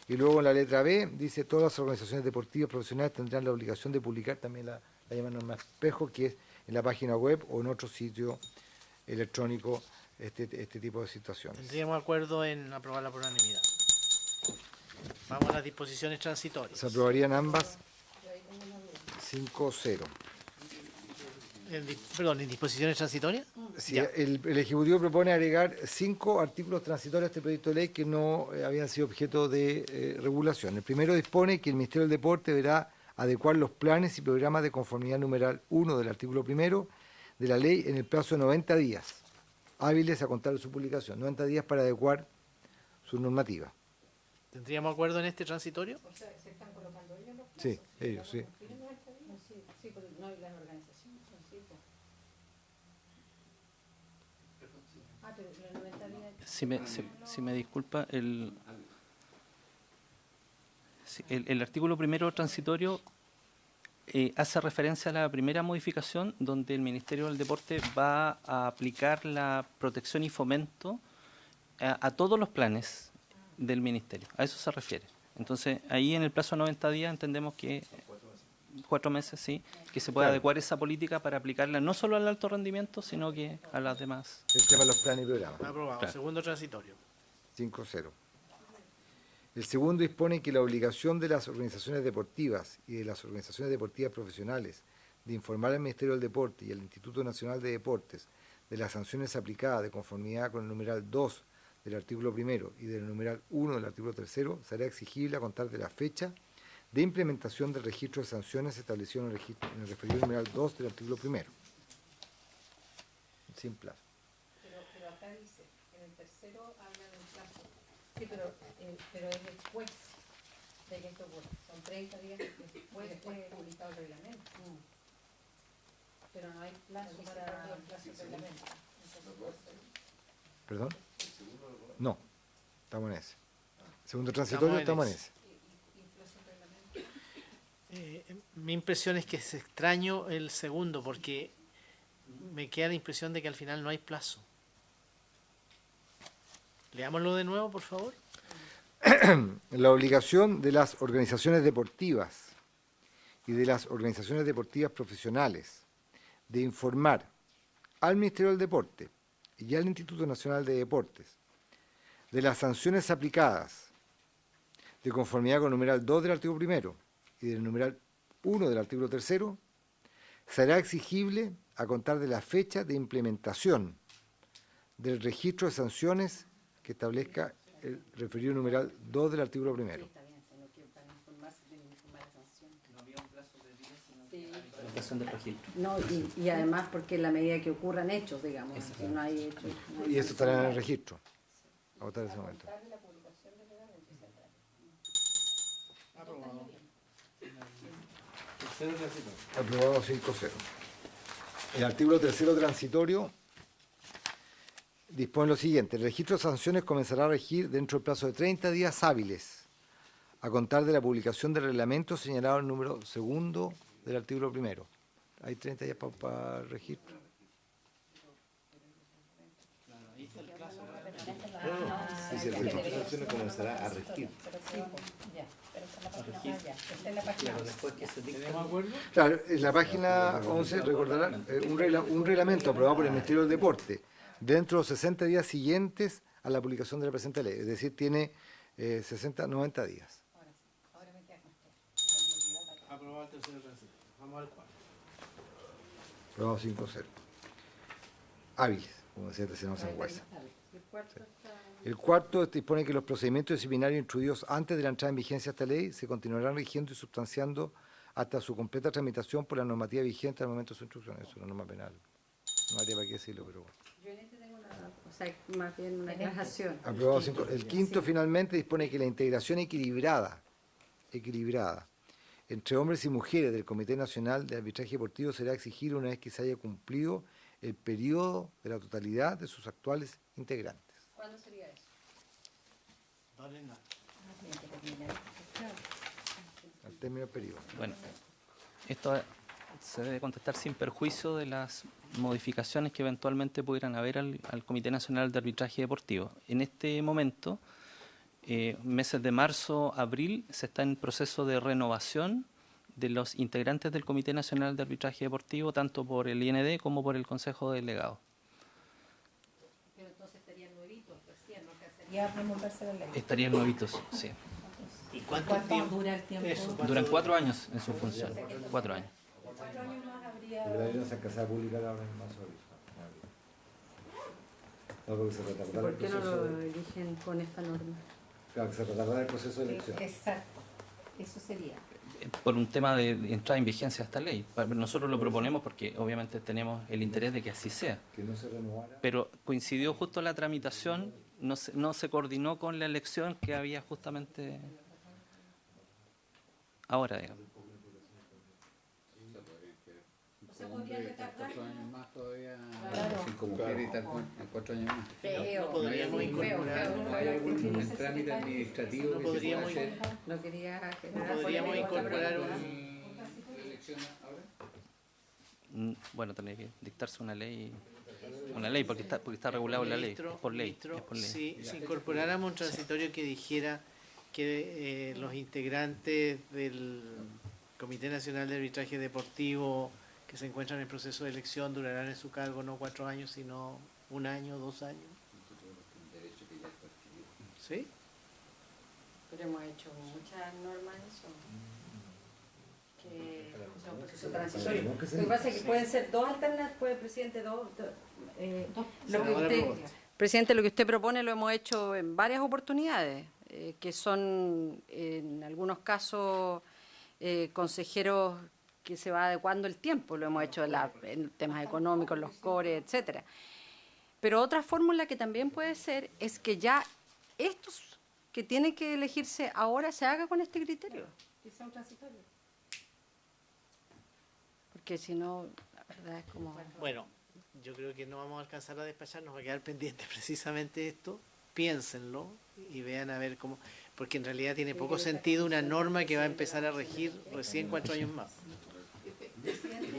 Y luego en la letra B dice: todas las organizaciones deportivas profesionales tendrán la obligación de publicar también la llaman norma espejo, que es en la página web o en otro sitio electrónico este tipo de situaciones. Tendríamos acuerdo en aprobarla por unanimidad. Vamos a las disposiciones transitorias. Se aprobarían ambas 5-0. Perdón, ¿en disposiciones transitorias? Sí, el Ejecutivo propone agregar 5 artículos transitorios a este proyecto de ley que no habían sido objeto de regulación. El primero dispone que el Ministerio del Deporte deberá adecuar los planes y programas de conformidad numeral 1 del artículo primero de la ley en el plazo de 90 días, hábiles a contar de su publicación. 90 días para adecuar su normativa. ¿Tendríamos acuerdo en este transitorio? O sea, ¿se están colocando ellos los plazos? Sí, ellos, sí. Sí, porque no hay las organizaciones. Sí, pues. Ah, pero los 90 días... Si me disculpa, el artículo primero transitorio hace referencia a la primera modificación donde el Ministerio del Deporte va a aplicar la protección y fomento a todos los planes del Ministerio. A eso se refiere. Entonces, ahí en el plazo de 90 días entendemos que 4 meses, sí, que se puede adecuar esa política para aplicarla no solo al alto rendimiento, sino que a las demás. El tema de los planes y programas. Aprobado. Claro. Segundo transitorio. 5-0. El segundo dispone que la obligación de las organizaciones deportivas y de las organizaciones deportivas profesionales de informar al Ministerio del Deporte y al Instituto Nacional de Deportes de las sanciones aplicadas de conformidad con el numeral 2 del artículo primero y del numeral 1 del artículo tercero será exigible a contar de la fecha de implementación del registro de sanciones establecido en el referido numeral 2 del artículo primero. Sin plazo. Pero acá dice, En el tercero habla del plazo. Sí, pero es después de que esto ocurra. Son 30 días después de publicado el reglamento. Pero no hay plazo para el plazo del reglamento. ¿Perdón? No, estamos en ese. Segundo transitorio, estamos en ese. Mi impresión es que es extraño el segundo, porque me queda la impresión de que al final no hay plazo. Leámoslo de nuevo, por favor. La obligación de las organizaciones deportivas y de las organizaciones deportivas profesionales de informar al Ministerio del Deporte y al Instituto Nacional de Deportes de las sanciones aplicadas de conformidad con el numeral 2 del artículo 1 y del numeral 1 del artículo 3 será exigible a contar de la fecha de implementación del registro de sanciones que establezca el referido numeral 2 del artículo 1. No, y además porque en la medida que ocurran hechos, digamos, si no hay hechos. No hay Y eso estará en el registro. A votar en ese momento. Aprobado 5-0. El artículo 3 transitorio dispone lo siguiente: el registro de sanciones comenzará a regir dentro del plazo de 30 días hábiles, a contar de la publicación del reglamento señalado en el número 2 del artículo 1. Hay 30 días para el registro. Dice, el registro de sanciones comenzará a regir. Claro, en la página 11 recordarán un reglamento aprobado por el Ministerio del Deporte dentro de los 60 días siguientes a la publicación de la presente ley, es decir, tiene 90 días. Aprobado el tercero transitorio. Vamos al cuarto. Aprobado 5-0. Hábiles, como decía el senador Sangüesa. El cuarto dispone que los procedimientos disciplinarios instruidos antes de la entrada en vigencia de esta ley se continuarán rigiendo y sustanciando hasta su completa tramitación por la normativa vigente al momento de su instrucción. Eso es una norma penal. No habría para qué decirlo, pero bueno. Yo en este tengo más bien una aclaración. Aprobado 5. El quinto finalmente dispone que la integración equilibrada entre hombres y mujeres del Comité Nacional de Arbitraje Deportivo será exigida una vez que se haya cumplido el periodo de la totalidad de sus actuales integrantes. ¿Cuándo sería eso? Al término del periodo. Bueno, esto se debe contestar sin perjuicio de las modificaciones que eventualmente pudieran haber al Comité Nacional de Arbitraje Deportivo. En este momento, meses de marzo, abril, se está en proceso de renovación de los integrantes del Comité Nacional de Arbitraje Deportivo, tanto por el IND como por el Consejo Delegado. Pero entonces estarían nuevitos recién, ¿no? Que sería promulgarse la ley. Estarían nuevitos, sí. ¿Y cuánto tiempo dura el tiempo? Eso, Duran 4 años en su función. 4 años. 4 años más habría... La ley no se alcanza a publicar ahora en marzo. No, porque se retardará ¿Por el qué no proceso. lo eligen con esta norma? Claro, que se retardará el proceso de elección. Exacto, eso sería. Por un tema de entrada en vigencia de esta ley. Nosotros lo proponemos porque obviamente tenemos el interés de que así sea. Que no se renovara. Pero coincidió justo la tramitación, no se coordinó con la elección que había justamente ahora, digamos. O sea, podrían retardar. 4 años más todavía, Claro. 5 mujeres y tal, 4 años más. Feo, No podríamos incorporar ¿Hay algún trámite administrativo No que se pueda podríamos hacer? No quería No generar podríamos incorporar ¿Elección ahora? Bueno, tendría que dictarse una ley porque está regulado en la ley, es por ley. Es por ley. Si incorporáramos un transitorio que dijera que los integrantes del Comité Nacional de Arbitraje Deportivo que se encuentran en el proceso de elección durarán en su cargo no 4 años, sino 1 año, 2 años. ¿Sí? Pero hemos hecho muchas normas de eso. Que son procesos transitorios. Lo que pasa es que pueden ser dos alternativas, puede, presidente, Presidente, lo que usted propone lo hemos hecho en varias oportunidades, que son en algunos casos consejeros que se va adecuando el tiempo, lo hemos hecho en temas económicos, los cores, etcétera. Pero otra fórmula que también puede ser es que ya estos que tienen que elegirse ahora se haga con este criterio. Que sea un transitorio. Porque si no, la verdad es como... Bueno, yo creo que no vamos a alcanzar a despachar, nos va a quedar pendiente precisamente esto. Piénsenlo y vean a ver cómo... Porque en realidad tiene poco sentido una norma que va a empezar a regir recién 4 años más.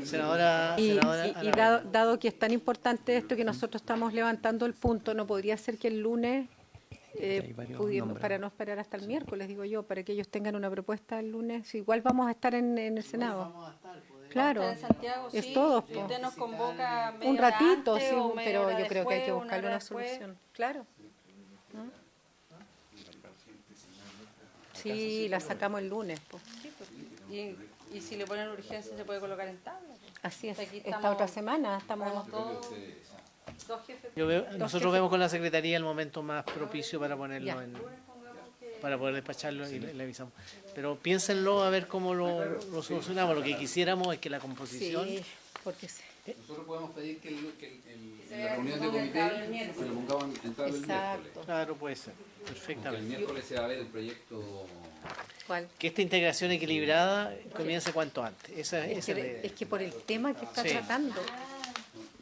Senadora, Y Aravena. dado que es tan importante esto que nosotros estamos levantando el punto, ¿no podría ser que el lunes, para no esperar hasta el miércoles, digo yo, para que ellos tengan una propuesta el lunes? Si igual vamos a estar en el Senado. Claro, en Santiago, es sí, todo. y usted nos convoca Un ratito, antes sí, o media pero hora yo creo que hay que después, buscarle hora una después. solución. Claro. Sí, la sacamos el lunes. Pues. Y si le ponen urgencia se puede colocar en tabla. Así es. Aquí Esta estamos- otra semana estamos... Dos jefes. Nosotros vemos con la Secretaría el momento más propicio para ponerlo para poder despacharlo y le avisamos. Pero piénsenlo a ver cómo lo solucionamos. Lo que quisiéramos es que la composición... Sí, porque sí. Nosotros podemos pedir que la reunión de comité se lo pongamos en tabla el miércoles. Exacto. Claro, puede ser, Porque el perfectamente. miércoles se va a ver el proyecto. ¿Cuál? Que esta integración equilibrada comience cuanto antes. Esa Es es la que, idea. es que por el tema que está Sí. tratando.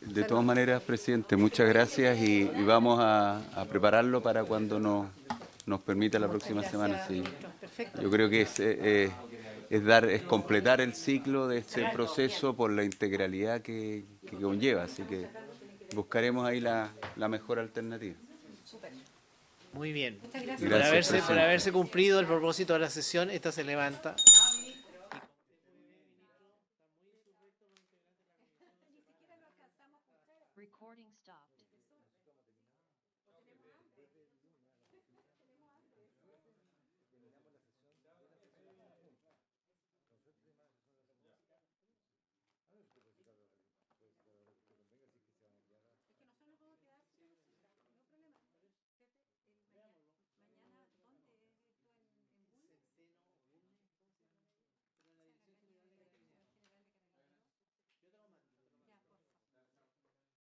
De todas maneras, presidente, muchas gracias y vamos a prepararlo para cuando nos permita la próxima semana. Sí. Perfecto. Yo creo que es completar el ciclo de este proceso por la integralidad que conlleva, así que buscaremos ahí la mejor alternativa. Muy bien. Gracias, Por presidente. haberse cumplido el propósito de la sesión, esta se levanta. Recording stopped.